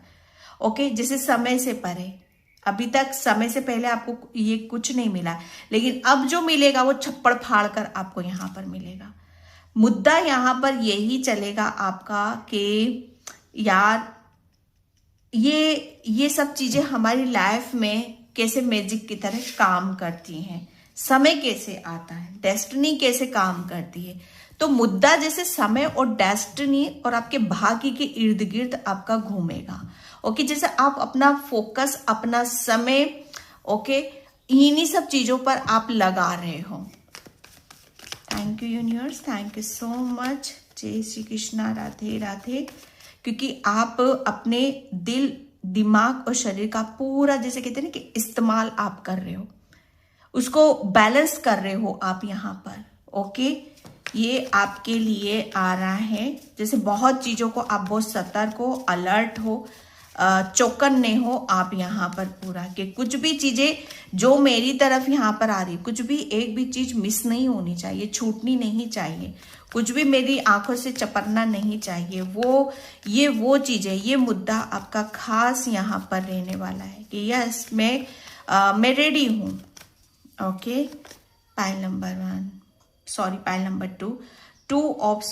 ओके, जिसे समय से परे, अभी तक समय से पहले आपको ये कुछ नहीं मिला, लेकिन अब जो मिलेगा वो छप्पड़ फाड़ कर आपको यहाँ पर मिलेगा। मुद्दा यहाँ पर यही चलेगा आपका कि यार ये सब चीजें हमारी लाइफ में कैसे मैजिक की तरह काम करती हैं, समय कैसे आता है, डेस्टिनी कैसे काम करती है। तो मुद्दा जैसे समय और डेस्टिनी और आपके भाग्य के इर्द गिर्द आपका घूमेगा। ओके, जैसे आप अपना फोकस, अपना समय, ओके, इन्हीं सब चीजों पर आप लगा रहे हो। Thank you universe, thank you so much. जय श्री कृष्णा, राधे राधे। क्योंकि आप अपने दिल, दिमाग और शरीर का पूरा, जैसे कहते हैं ना कि इस्तेमाल आप कर रहे हो, उसको बैलेंस कर रहे हो आप यहाँ पर। ओके, ये आपके लिए आ रहा है। जैसे बहुत चीजों को आप बहुत सतर्क हो, अलर्ट हो, चौकन्ने हो आप यहाँ पर पूरा, कि कुछ भी चीजें जो मेरी तरफ यहाँ पर आ रही, कुछ भी एक भी चीज मिस नहीं होनी चाहिए, छूटनी नहीं चाहिए, कुछ भी मेरी आंखों से चपरना नहीं चाहिए। वो चीजें, ये मुद्दा आपका खास यहाँ पर रहने वाला है कि यस, मैं रेडी हूँ। Okay, pile number 2, 2 of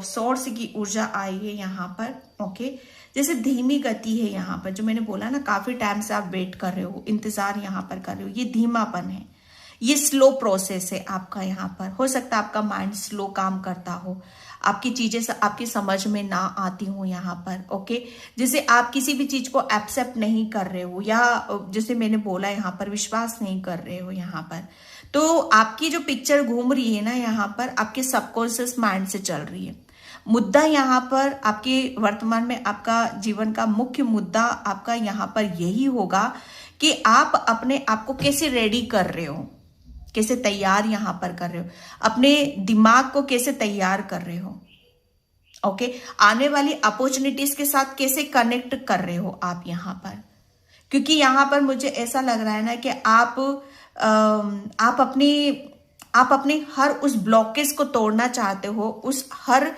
swords की ऊर्जा आई है यहाँ पर। ओके, जैसे धीमी गति है यहाँ पर, जो मैंने बोला ना, काफी टाइम से आप वेट कर रहे हो, इंतजार यहाँ पर कर रहे हो, ये धीमापन है, ये स्लो प्रोसेस है आपका यहाँ पर। हो सकता है आपका माइंड स्लो काम करता हो, आपकी चीजें आपकी समझ में ना आती हो यहाँ पर। ओके, जैसे आप किसी भी चीज को एक्सेप्ट नहीं कर रहे हो, या जैसे मैंने बोला यहाँ पर विश्वास नहीं कर रहे हो यहाँ पर। तो आपकी जो पिक्चर घूम रही है ना यहाँ पर, आपके सबकॉन्शियस माइंड से चल रही है। मुद्दा यहाँ पर आपके वर्तमान में, आपका जीवन का मुख्य मुद्दा आपका यहाँ पर यही होगा कि आप अपने आप को कैसे रेडी कर रहे हो, कैसे तैयार यहाँ पर कर रहे हो, अपने दिमाग को कैसे तैयार कर रहे हो। ओके, आने वाली अपॉर्चुनिटीज के साथ कैसे कनेक्ट कर रहे हो आप यहाँ पर। क्योंकि यहाँ पर मुझे ऐसा लग रहा है ना कि आप अपनी हर उस ब्लॉकेज को तोड़ना चाहते हो, उस हर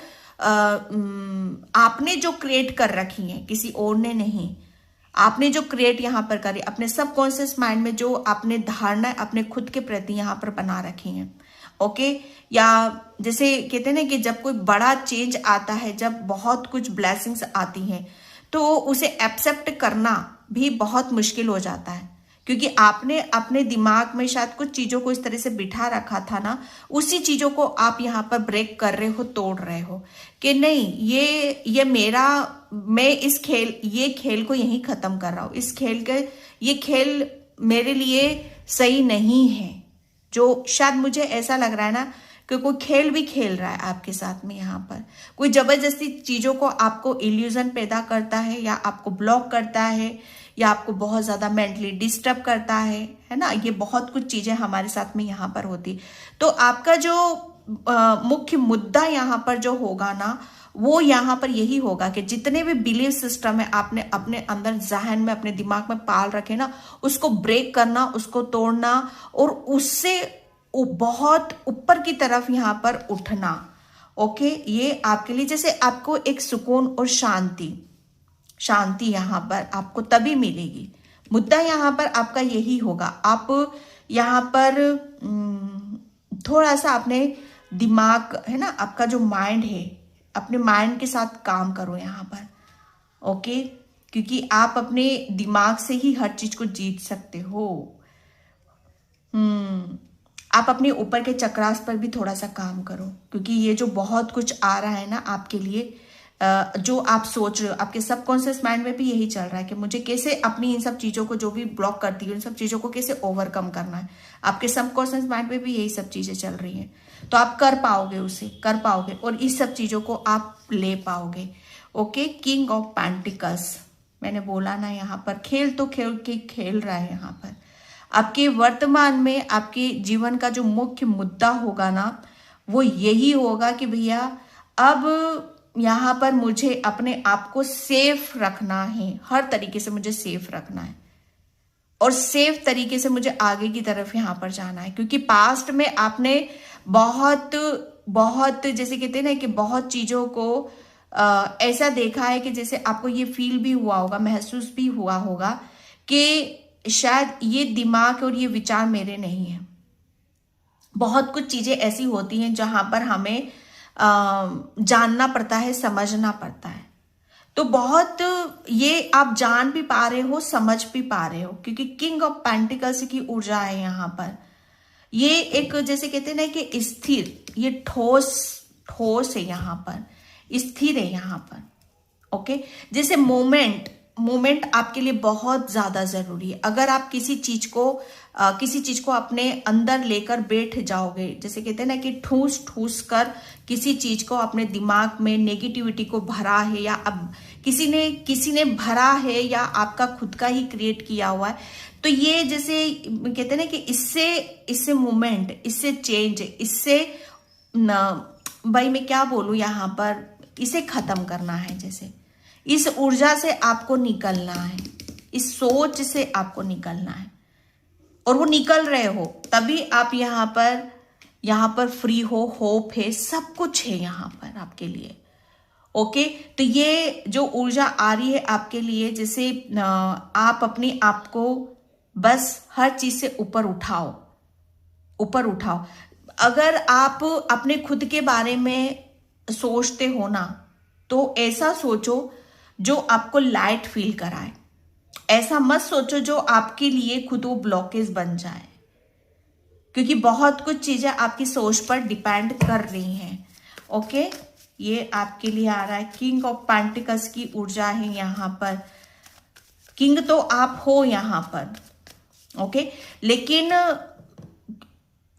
आपने जो क्रिएट कर रखी है, किसी और ने नहीं, आपने जो क्रिएट यहाँ पर करी, अपने सबकॉन्शियस माइंड में जो आपने धारणा अपने खुद के प्रति यहाँ पर बना रखी हैं। ओके, या जैसे कहते हैं ना कि जब कोई बड़ा चेंज आता है, जब बहुत कुछ ब्लेसिंग्स आती हैं, तो उसे एक्सेप्ट करना भी बहुत मुश्किल हो जाता है, क्योंकि आपने अपने दिमाग में शायद कुछ चीजों को इस तरह से बिठा रखा था ना, उसी चीजों को आप यहाँ पर ब्रेक कर रहे हो, तोड़ रहे हो कि नहीं, ये मेरा, मैं ये खेल को यहीं खत्म कर रहा हूं, ये खेल मेरे लिए सही नहीं है। जो शायद मुझे ऐसा लग रहा है ना कि कोई खेल भी खेल रहा है आपके साथ में, यहाँ पर कोई जबरदस्ती चीजों को आपको इल्यूजन पैदा करता है, या आपको ब्लॉक करता है, या आपको बहुत ज्यादा मेंटली डिस्टर्ब करता है ना। ये बहुत कुछ चीजें हमारे साथ में यहाँ पर होती। तो आपका जो मुख्य मुद्दा यहाँ पर जो होगा ना, वो यहाँ पर यही होगा कि जितने भी बिलीव सिस्टम है आपने अपने अंदर जहन में, अपने दिमाग में पाल रखे ना, उसको ब्रेक करना, उसको तोड़ना, और उससे बहुत ऊपर की तरफ यहाँ पर उठना। ओके, ये आपके लिए, जैसे आपको एक सुकून और शांति यहाँ पर आपको तभी मिलेगी। मुद्दा यहाँ पर आपका यही होगा, आप यहाँ पर थोड़ा सा आपने दिमाग है ना, आपका जो माइंड है, अपने माइंड के साथ काम करो यहाँ पर। ओके, क्योंकि आप अपने दिमाग से ही हर चीज को जीत सकते हो। आप अपने ऊपर के चक्रास पर भी थोड़ा सा काम करो, क्योंकि ये जो बहुत कुछ आ रहा है ना आपके लिए, जो आप सोच रहे हो, आपके सबकॉन्शियस माइंड में भी यही चल रहा है कि मुझे कैसे अपनी इन सब चीजों को जो भी ब्लॉक करती है, इन सब चीजों को कैसे ओवरकम करना है। आपके सबकॉन्शियस माइंड में भी यही सब चीजें चल रही हैं, तो आप कर पाओगे, उसे कर पाओगे और इस सब चीजों को आप ले पाओगे। ओके, किंग ऑफ पेंटिकल्स, मैंने बोला ना यहाँ पर खेल तो खेल रहा है यहाँ पर। आपके वर्तमान में आपके जीवन का जो मुख्य मुद्दा होगा ना, वो यही होगा कि भैया अब यहाँ पर मुझे अपने आप को सेफ रखना है, हर तरीके से मुझे सेफ रखना है और सेफ तरीके से मुझे आगे की तरफ यहाँ पर जाना है। क्योंकि पास्ट में आपने बहुत बहुत जैसे कहते हैं ना कि बहुत चीजों को ऐसा देखा है कि जैसे आपको ये फील भी हुआ होगा, महसूस भी हुआ होगा कि शायद ये दिमाग और ये विचार मेरे नहीं है। बहुत कुछ चीजें ऐसी होती हैं जहां पर हमें जानना पड़ता है, समझना पड़ता है। तो बहुत ये आप जान भी पा रहे हो, समझ भी पा रहे हो, क्योंकि किंग ऑफ पेंटिकल्स की ऊर्जा है यहाँ पर। ये एक जैसे कहते हैं ना कि स्थिर, ये ठोस है यहाँ पर, स्थिर है यहाँ पर। ओके, जैसे मोमेंट आपके लिए बहुत ज्यादा जरूरी है। अगर आप किसी चीज को अपने अंदर लेकर बैठ जाओगे, जैसे कहते हैं ना कि ठूस कर किसी चीज को अपने दिमाग में नेगेटिविटी को भरा है, या अब किसी ने भरा है, या आपका खुद का ही क्रिएट किया हुआ है, तो ये जैसे कहते हैं ना कि इससे मूवमेंट, इससे चेंज, इससे भाई मैं क्या बोलूं यहाँ पर, इसे खत्म करना है। जैसे इस ऊर्जा से आपको निकलना है, इस सोच से आपको निकलना है, और वो निकल रहे हो तभी आप यहाँ पर फ्री हो, होप है, सब कुछ है यहाँ पर आपके लिए। ओके, तो ये जो ऊर्जा आ रही है आपके लिए, जैसे आप अपने आप को बस हर चीज से ऊपर उठाओ। अगर आप अपने खुद के बारे में सोचते हो ना, तो ऐसा सोचो जो आपको लाइट फील कराए। ऐसा मत सोचो जो आपके लिए खुद वो ब्लॉकेज बन जाए, क्योंकि बहुत कुछ चीजें आपकी सोच पर डिपेंड कर रही हैं। ओके, ये आपके लिए आ रहा है, किंग ऑफ पेंटिकल्स की ऊर्जा है यहाँ पर। किंग तो आप हो यहाँ पर, ओके, लेकिन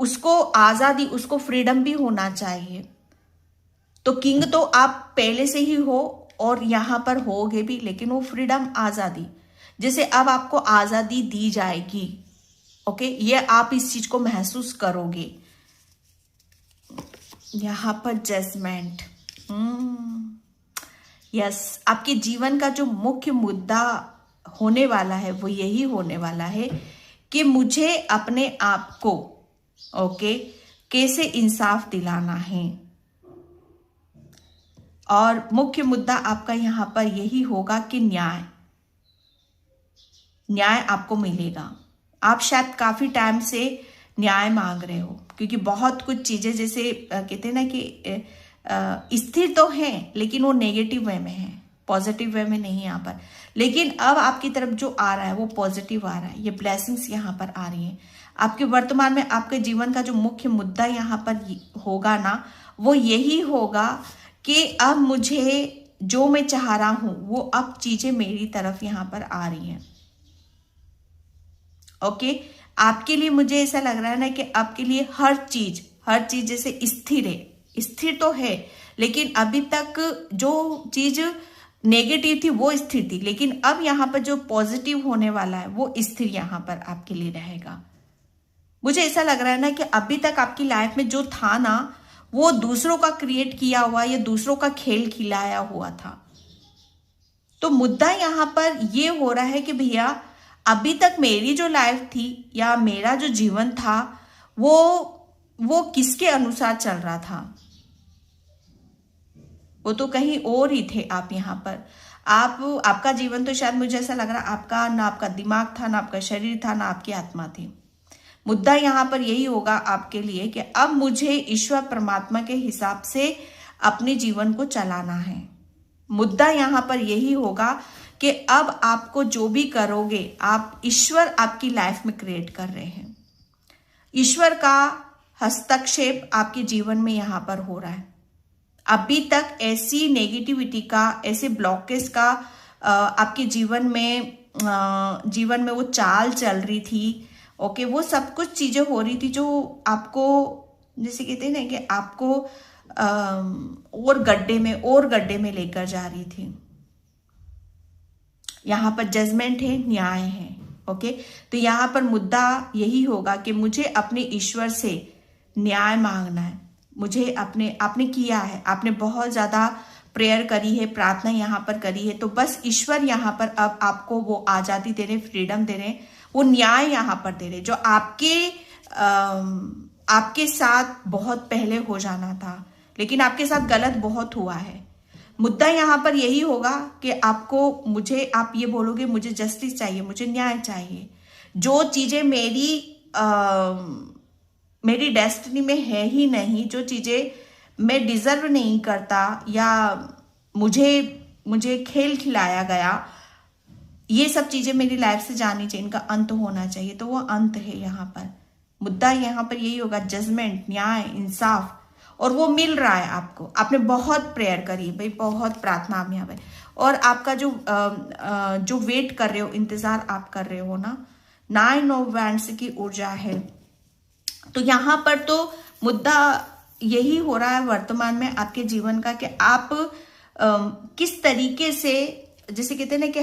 उसको आजादी, उसको फ्रीडम भी होना चाहिए। तो किंग तो आप पहले से ही हो और यहां पर होगे भी, लेकिन वो फ्रीडम, आजादी, जैसे अब आपको आजादी दी जाएगी। ओके, ये आप इस चीज को महसूस करोगे। यहां पर जजमेंट, यस, आपके जीवन का जो मुख्य मुद्दा होने वाला है वो यही होने वाला है कि मुझे अपने आप को ओके कैसे इंसाफ दिलाना है। और मुख्य मुद्दा आपका यहां पर यही होगा कि न्याय आपको मिलेगा। आप शायद काफी टाइम से न्याय मांग रहे हो, क्योंकि बहुत कुछ चीजें जैसे कहते हैं ना कि स्थिर तो हैं, लेकिन वो नेगेटिव वे में है, पॉजिटिव वे में नहीं यहाँ पर। लेकिन अब आपकी तरफ जो आ रहा है वो पॉजिटिव आ रहा है, ये ब्लेसिंग्स यहाँ पर आ रही हैं। आपके वर्तमान में आपके जीवन का जो मुख्य मुद्दा यहाँ पर होगा ना, वो यही होगा कि अब मुझे जो मैं चाह रहा हूं वो अब चीजें मेरी तरफ यहाँ पर आ रही हैं। ओके, आपके लिए मुझे ऐसा लग रहा है ना कि आपके लिए हर चीज जैसे स्थिर है, स्थिर तो है, लेकिन अभी तक जो चीज नेगेटिव थी वो स्थिर थी, लेकिन अब यहाँ पर जो पॉजिटिव होने वाला है वो स्थिर यहाँ पर आपके लिए रहेगा। मुझे ऐसा लग रहा है ना कि अभी तक आपकी लाइफ में जो था ना, वो दूसरों का क्रिएट किया हुआ या दूसरों का खेल खिलाया हुआ था। तो मुद्दा यहाँ पर ये हो रहा है कि भैया अभी तक मेरी जो लाइफ थी या मेरा जो जीवन था वो किसके अनुसार चल रहा था, वो तो कहीं और ही थे आप यहाँ पर। आपका जीवन तो शायद मुझे ऐसा लग रहा है आपका ना आपका दिमाग था, ना आपका शरीर था, ना आपकी आत्मा थी। मुद्दा यहाँ पर यही होगा आपके लिए कि अब मुझे ईश्वर परमात्मा के हिसाब से अपने जीवन को चलाना है। मुद्दा यहाँ पर यही होगा कि अब आपको जो भी करोगे, आप ईश्वर आपकी लाइफ में क्रिएट कर रहे हैं। ईश्वर का हस्तक्षेप आपके जीवन में यहाँ पर हो रहा है। अभी तक ऐसी नेगेटिविटी का, ऐसे ब्लॉकेज का आपके जीवन में वो चाल चल रही थी। ओके, वो सब कुछ चीजें हो रही थी जो आपको, जैसे कहते हैं ना कि आपको और गड्ढे में लेकर जा रही थी। यहाँ पर जजमेंट है, न्याय है। ओके, तो यहाँ पर मुद्दा यही होगा कि मुझे अपने ईश्वर से न्याय मांगना है। मुझे आपने किया है, आपने बहुत ज्यादा प्रेयर करी है, प्रार्थना यहाँ पर करी है, तो बस ईश्वर यहाँ पर अब आपको वो आजादी दे रहे, फ्रीडम दे रहे, वो न्याय यहाँ पर दे रहे जो आपके साथ बहुत पहले हो जाना था, लेकिन आपके साथ गलत बहुत हुआ है। मुद्दा यहाँ पर यही होगा कि आप ये बोलोगे मुझे जस्टिस चाहिए, मुझे न्याय चाहिए। जो चीजें मेरी डेस्टिनी में है ही नहीं, जो चीजें मैं डिजर्व नहीं करता या मुझे खेल खिलाया गया, ये सब चीजें मेरी लाइफ से जानी चाहिए, इनका अंत होना चाहिए। तो वो अंत है यहाँ पर। मुद्दा यहाँ पर यही होगा, जजमेंट, न्याय, इंसाफ, और वो मिल रहा है आपको। आपने बहुत प्रेयर करी भाई, बहुत प्रार्थना में है, और आपका जो वेट कर रहे हो, इंतजार आप कर रहे हो ना, 9 ऑफ वैंड्स की ऊर्जा है। तो यहाँ पर तो मुद्दा यही हो रहा है वर्तमान में आपके जीवन का कि आप किस तरीके से, जैसे कहते हैं ना कि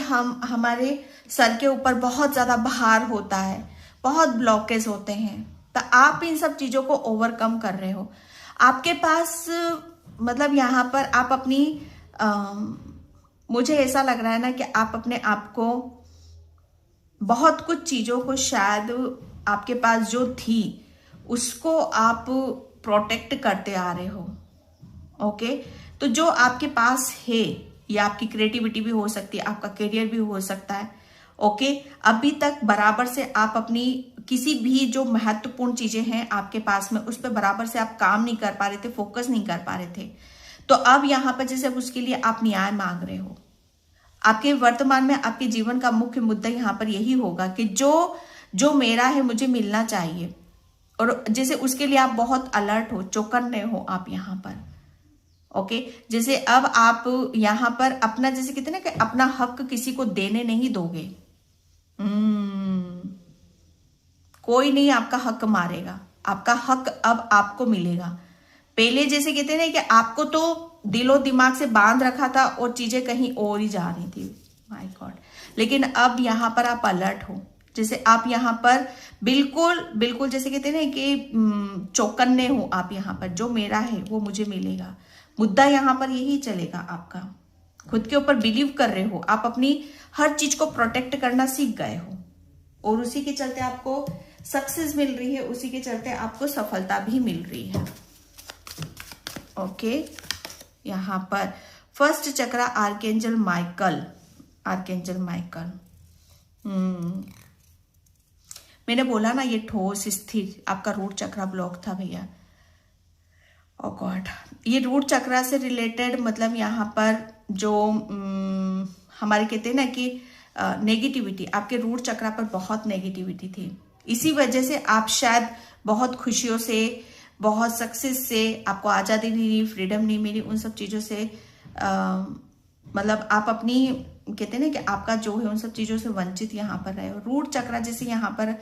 हमारे सर के ऊपर बहुत ज्यादा भार होता है, बहुत ब्लॉकेज होते हैं, तो आप इन सब चीजों को ओवरकम कर रहे हो। आपके पास मतलब यहाँ पर आप अपनी मुझे ऐसा लग रहा है ना कि आप अपने आप को बहुत कुछ चीजों को शायद आपके पास जो थी उसको आप प्रोटेक्ट करते आ रहे हो। ओके, तो जो आपके पास है, ये आपकी क्रिएटिविटी भी हो सकती है, आपका करियर भी हो सकता है। ओके, अभी तक बराबर से आप अपनी किसी भी जो महत्वपूर्ण चीजें हैं आपके पास में, उस पर बराबर से आप काम नहीं कर पा रहे थे, फोकस नहीं कर पा रहे थे। तो अब यहाँ पर जैसे उसके लिए आप न्याय मांग रहे हो। आपके वर्तमान में आपके जीवन का मुख्य मुद्दा यहाँ पर यही होगा कि जो मेरा है मुझे मिलना चाहिए, और जैसे उसके लिए आप बहुत अलर्ट हो, चौकन्ने हो आप यहाँ पर। ओके, जैसे अब आप यहाँ पर अपना, जैसे कहते हैं ना कि अपना हक किसी को देने नहीं दोगे। कोई नहीं आपका हक मारेगा, आपका हक अब आपको मिलेगा। पहले जैसे कहते हैं ना कि आपको तो दिलो दिमाग से बांध रखा था और चीजें कहीं और ही जा रही थी, माय गॉड। लेकिन अब यहाँ पर आप अलर्ट हो, जैसे आप यहाँ पर बिल्कुल जैसे कहते हैं ना कि चौकन्ने हो आप यहाँ पर, जो मेरा है वो मुझे मिलेगा। मुद्दा यहाँ पर यही चलेगा आपका। खुद के ऊपर बिलीव कर रहे हो, आप अपनी हर चीज को प्रोटेक्ट करना सीख गए हो, और उसी के चलते आपको सक्सेस मिल रही है, उसी के चलते आपको सफलता भी मिल रही है। ओके, यहाँ पर फर्स्ट चक्रा आर्कएंजल माइकल। मैंने बोला ना, ये ठोस स्थिर आपका रूट चक्रा ब्लॉक था भैया। ओ गॉड, ये रूट चक्रा से रिलेटेड मतलब यहाँ पर जो हमारे कहते हैं ना कि नेगेटिविटी, आपके रूट चक्रा पर बहुत नेगेटिविटी थी। इसी वजह से आप शायद बहुत खुशियों से, बहुत सक्सेस से, आपको आज़ादी नहीं मिली, फ्रीडम नहीं मिली, उन सब चीज़ों से मतलब आप अपनी कहते हैं ना कि आपका जो है उन सब चीज़ों से वंचित यहाँ पर रहे हो। रूट चक्रा जैसे यहाँ पर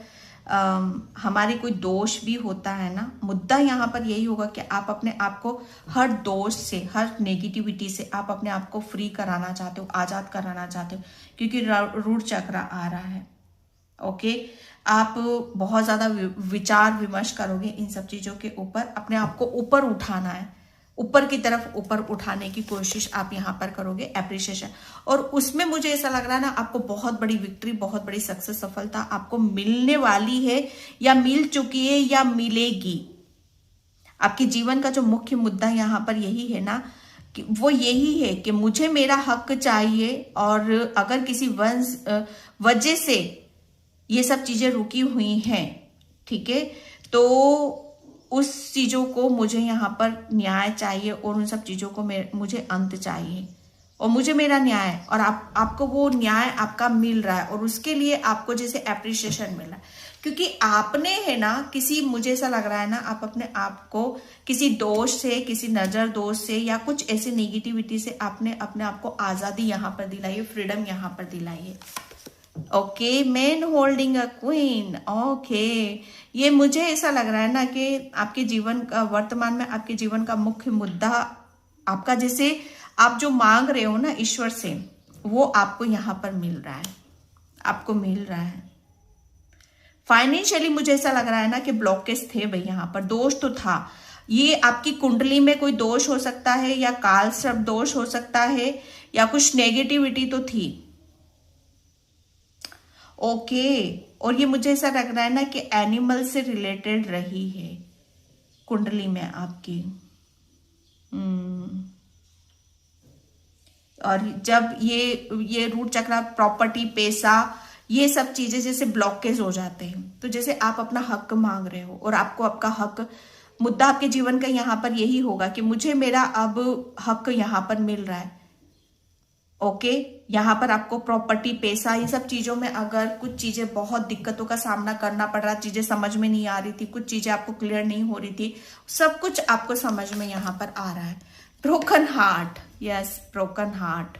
हमारे कोई दोष भी होता है ना, मुद्दा यहाँ पर यही होगा कि आप अपने आप को हर दोष से, हर नेगेटिविटी से आप अपने आप को फ्री कराना चाहते हो, आज़ाद कराना चाहते हो, क्योंकि रूट चक्रा आ रहा है। ओके, आप बहुत ज़्यादा विचार विमर्श करोगे इन सब चीज़ों के ऊपर, अपने आप को ऊपर उठाना है, ऊपर की तरफ ऊपर उठाने की कोशिश आप यहाँ पर करोगे, एप्रिसिएशन। और उसमें मुझे ऐसा लग रहा है ना, आपको बहुत बड़ी विक्ट्री, बहुत बड़ी सक्सेस, सफलता आपको मिलने वाली है, या मिल चुकी है, या मिलेगी। आपके जीवन का जो मुख्य मुद्दा यहाँ पर यही है ना, कि वो यही है कि मुझे मेरा हक चाहिए, और अगर किसी वजह से ये सब चीजें रुकी हुई हैं, ठीक है। तो उस चीजों को मुझे यहाँ पर न्याय चाहिए और उन सब चीजों को मुझे अंत चाहिए और मुझे मेरा न्याय, और आपको वो न्याय आपका मिल रहा है और उसके लिए आपको जैसे एप्रिसिएशन मिल रहा है, क्योंकि आपने है ना किसी, मुझे ऐसा लग रहा है ना, आप अपने आप को किसी दोष से, किसी नजर दोष से या कुछ ऐसे नेगेटिविटी से आपने अपने आप को आजादी यहाँ पर दिलाई है, फ्रीडम यहाँ पर दिलाई है। Okay, man holding a queen. Okay, ये मुझे ऐसा लग रहा है ना कि आपके जीवन का, वर्तमान में आपके जीवन का मुख्य मुद्दा आपका, जैसे आप जो मांग रहे हो ना ईश्वर से, वो आपको यहां पर मिल रहा है, आपको मिल रहा है। फाइनेंशियली मुझे ऐसा लग रहा है ना कि ब्लॉकेज थे भाई, यहां पर दोष तो था। ये आपकी कुंडली में कोई दोष हो सकता है या काल सर्प दोष हो सकता है या कुछ नेगेटिविटी तो थी। ओके, और ये मुझे ऐसा लग रहा है ना कि एनिमल से रिलेटेड रही है कुंडली में आपकी। और जब ये रूट चक्र, प्रॉपर्टी, पैसा, ये सब चीजें जैसे ब्लॉकेज हो जाते हैं, तो जैसे आप अपना हक मांग रहे हो और आपको आपका हक, मुद्दा आपके जीवन का यहाँ पर यही होगा कि मुझे मेरा अब हक यहाँ पर मिल रहा है। ओके, यहाँ पर आपको प्रॉपर्टी, पैसा, ये सब चीजों में अगर कुछ चीजें, बहुत दिक्कतों का सामना करना पड़ रहा, चीजें समझ में नहीं आ रही थी, कुछ चीजें आपको क्लियर नहीं हो रही थी, सब कुछ आपको समझ में यहाँ पर आ रहा है। Broken heart, yes, broken heart.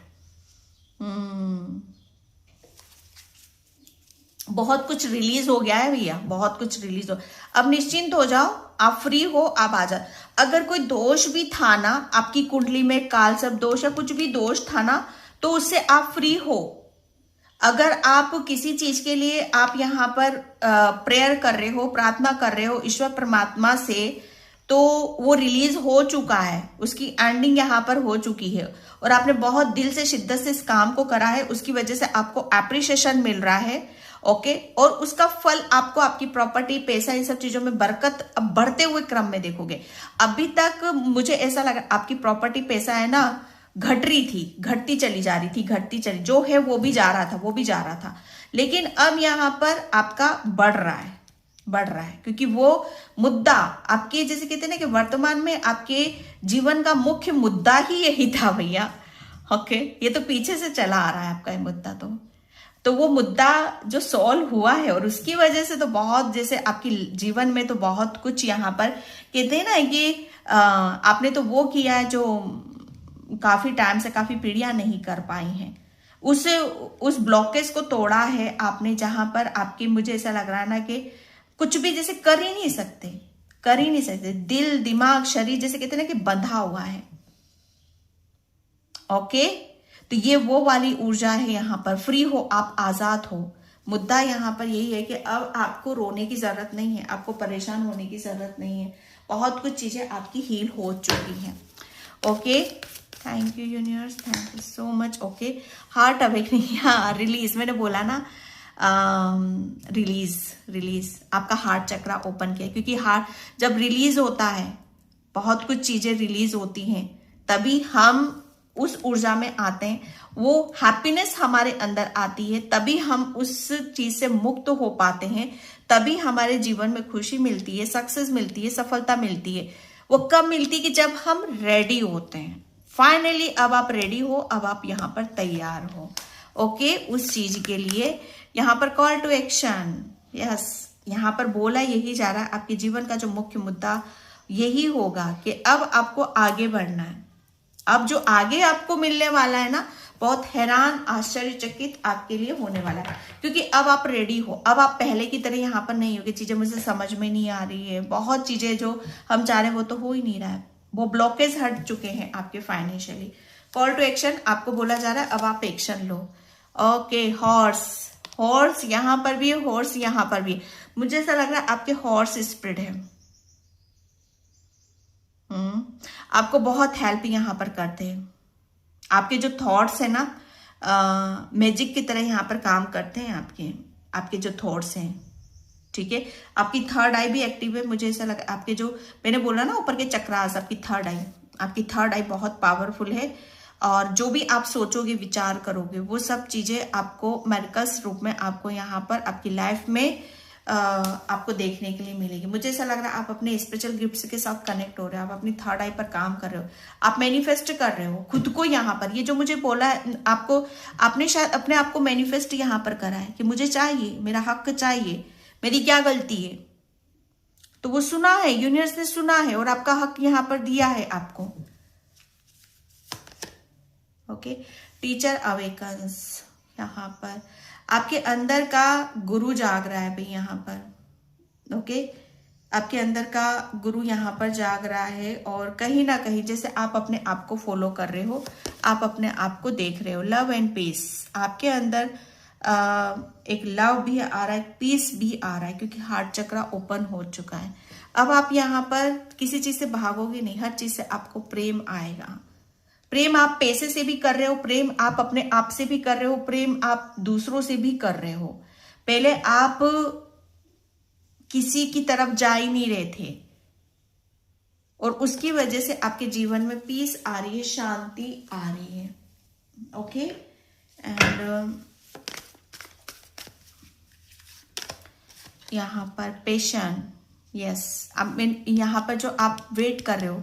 बहुत कुछ रिलीज हो गया है भैया, बहुत कुछ रिलीज हो। अब निश्चिंत हो जाओ, आप फ्री हो, आप आ जाओ। अगर कोई दोष भी था ना आपकी कुंडली में, काल सर्प दोष या कुछ भी दोष था ना, तो उससे आप फ्री हो। अगर आप किसी चीज के लिए आप यहाँ पर प्रेयर कर रहे हो, प्रार्थना कर रहे हो ईश्वर परमात्मा से, तो वो रिलीज हो चुका है, उसकी एंडिंग यहाँ पर हो चुकी है और आपने बहुत दिल से, शिद्दत से इस काम को करा है, उसकी वजह से आपको एप्रिसिएशन मिल रहा है। ओके, और उसका फल आपको आपकी प्रॉपर्टी, पैसा, इन सब चीजों में बरकत अब बढ़ते हुए क्रम में देखोगे। अभी तक मुझे ऐसा लगा आपकी प्रॉपर्टी, पैसा है ना, घट रही थी, घटती चली जा रही थी, घटती चली, जो है वो भी जा रहा था, वो भी जा रहा था, लेकिन अब यहाँ पर आपका बढ़ रहा है, बढ़ रहा है, क्योंकि वो मुद्दा आपके, जैसे कहते हैं ना कि वर्तमान में आपके जीवन का मुख्य मुद्दा ही यही था भैया। ओके, ये तो पीछे से चला आ रहा है आपका ये मुद्दा, तो वो मुद्दा जो सॉल्व हुआ है और उसकी वजह से तो बहुत, जैसे आपकी जीवन में तो बहुत कुछ यहाँ पर कहते हैं ना कि आपने तो वो किया है जो काफी टाइम से, काफी पीढ़ियां नहीं कर पाई हैं। उस ब्लॉकेज को तोड़ा है आपने, जहां पर आपकी, मुझे ऐसा लग रहा है ना कि कुछ भी जैसे कर ही नहीं सकते, कर ही नहीं सकते, दिल, दिमाग, शरीर जैसे कहते हैं ना कि बंधा हुआ है। ओके, तो ये वो वाली ऊर्जा है यहाँ पर, फ्री हो आप, आजाद हो। मुद्दा यहाँ पर यही है कि अब आपको रोने की जरूरत नहीं है, आपको परेशान होने की जरूरत नहीं है, बहुत कुछ चीजें आपकी हील हो चुकी हैं। Okay, thank you universe, thank you so much. Okay, heart awakening, हाँ, रिलीज, मैंने बोला ना, रिलीज आपका हार्ट चक्रा ओपन किया, क्योंकि हार्ट जब रिलीज होता है, बहुत कुछ चीजें रिलीज होती हैं, तभी हम उस ऊर्जा में आते हैं, वो हैप्पीनेस हमारे अंदर आती है, तभी हम उस चीज से मुक्त हो पाते हैं, तभी हमारे जीवन में खुशी मिलती है, सक्सेस मिलती है, सफलता मिलती है। वो कब मिलती है कि जब हम रेडी होते हैं। फाइनली अब आप रेडी हो, अब आप यहाँ पर तैयार हो। ओके, उस चीज के लिए यहाँ पर कॉल टू एक्शन, यस, यहाँ पर बोला यही जा रहा है, आपके जीवन का जो मुख्य मुद्दा यही होगा कि अब आपको आगे बढ़ना है। अब जो आगे आपको मिलने वाला है ना, बहुत हैरान, आश्चर्यचकित आपके लिए होने वाला है, क्योंकि अब आप रेडी हो। अब आप पहले की तरह यहाँ पर नहीं हो कि चीजें मुझे समझ में नहीं आ रही है, बहुत चीजें जो हम चाह रहे हैं वो तो हो ही नहीं रहा है, वो ब्लॉकेज हट चुके हैं आपके फाइनेंशियली। कॉल टू एक्शन आपको बोला जा रहा है, अब आप एक्शन लो। ओके, हॉर्स यहाँ पर भी है, हॉर्स यहाँ पर भी, मुझे ऐसा लग रहा है आपके हॉर्स स्प्रिट है, आपको बहुत हेल्प यहाँ पर करते हैं। आपके जो थॉट्स है ना, मैजिक की तरह यहाँ पर काम करते हैं आपके जो थॉट्स हैं, ठीक है। आपकी थर्ड आई भी एक्टिव है, मुझे ऐसा लगा, आपके जो मैंने बोला ना ऊपर के चक्रास, आपकी थर्ड आई बहुत पावरफुल है, और जो भी आप सोचोगे, विचार करोगे, वो सब चीजें आपको मेरिकल्स रूप में आपको यहाँ पर आपकी लाइफ में आपको देखने के लिए मिलेगी। मुझे ऐसा लग रहा है आप अपने स्पिरिचुअल गिफ्ट्स के साथ कनेक्ट हो रहे हो, आप अपनी थर्ड आई पर काम कर रहे हो, आप मैनिफेस्ट कर रहे हो खुद को। यहाँ पर ये जो मुझे बोला है आपको, आपने शायद अपने आप को मैनिफेस्ट यहाँ पर करा है कि मुझे चाहिए, मेरा हक चाहिए, मेरी क्या गलती है, तो वो सुना है, यूनिवर्स ने सुना है और आपका हक यहाँ पर दिया है आपको। ओके, टीचर अवेकन्स, यहाँ पर आपके अंदर का गुरु जाग रहा है भाई यहाँ पर। ओके, आपके अंदर का गुरु यहाँ पर जाग रहा है और कहीं ना कहीं जैसे आप अपने आप को फॉलो कर रहे हो, आप अपने आप को देख रहे हो। लव एंड पीस आपके अंदर एक लव भी आ रहा है, पीस भी आ रहा है, क्योंकि हार्ट चक्रा ओपन हो चुका है। अब आप यहाँ पर किसी चीज से भागोगे नहीं, हर चीज से आपको प्रेम आएगा। प्रेम आप पैसे से भी कर रहे हो, प्रेम आप अपने आप से भी कर रहे हो, प्रेम आप दूसरों से भी कर रहे हो। पहले आप किसी की तरफ जा ही नहीं रहे थे और उसकी वजह से आपके जीवन में पीस आ रही है, शांति आ रही है। ओके, एंड यहाँ पर पेशेंट, यस, अब यहाँ पर जो आप वेट कर रहे हो,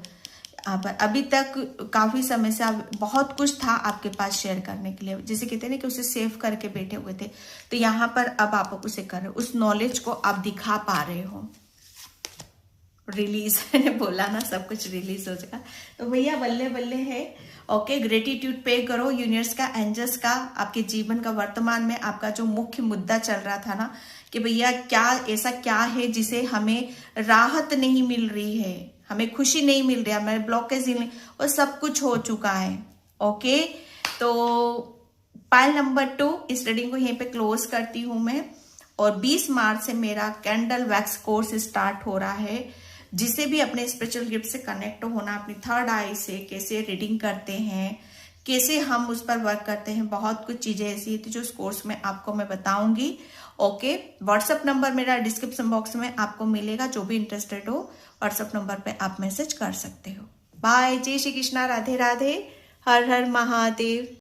यहाँ पर अभी तक काफी समय से आप बहुत कुछ था आपके पास शेयर करने के लिए, जैसे कहते हैं ना कि उसे सेव करके बैठे हुए थे, तो यहाँ पर अब आप उसे कर रहे हो, उस नॉलेज को आप दिखा पा रहे हो। रिलीज मैंने बोला ना, सब कुछ रिलीज हो जाएगा, तो भैया बल्ले बल्ले है। ओके, ग्रेटिट्यूड पे करो यूनिवर्स का, एंजल्स का, आपके जीवन का। वर्तमान में आपका जो मुख्य मुद्दा चल रहा था ना कि भैया क्या ऐसा क्या है जिसे हमें राहत नहीं मिल रही है, हमें खुशी नहीं मिल रही है, हमें ब्लॉकेज नहीं, और सब कुछ हो चुका है। ओके, तो पाइल नंबर 2 इस रीडिंग को यहीं पे क्लोज करती हूं मैं। और 20 मार्च से मेरा कैंडल वैक्स कोर्स स्टार्ट हो रहा है, जिसे भी अपने स्पिरिचुअल गिफ्ट से कनेक्ट होना, अपनी थर्ड आई से कैसे रीडिंग करते हैं, कैसे हम उस पर वर्क करते हैं, बहुत कुछ चीजें ऐसी थी जो उस कोर्स में आपको मैं बताऊंगी। ओके, व्हाट्सएप नंबर मेरा डिस्क्रिप्शन बॉक्स में आपको मिलेगा, जो भी इंटरेस्टेड हो व्हाट्सएप नंबर पे आप मैसेज कर सकते हो। बाय, जय श्री कृष्णा, राधे राधे, हर हर महादेव।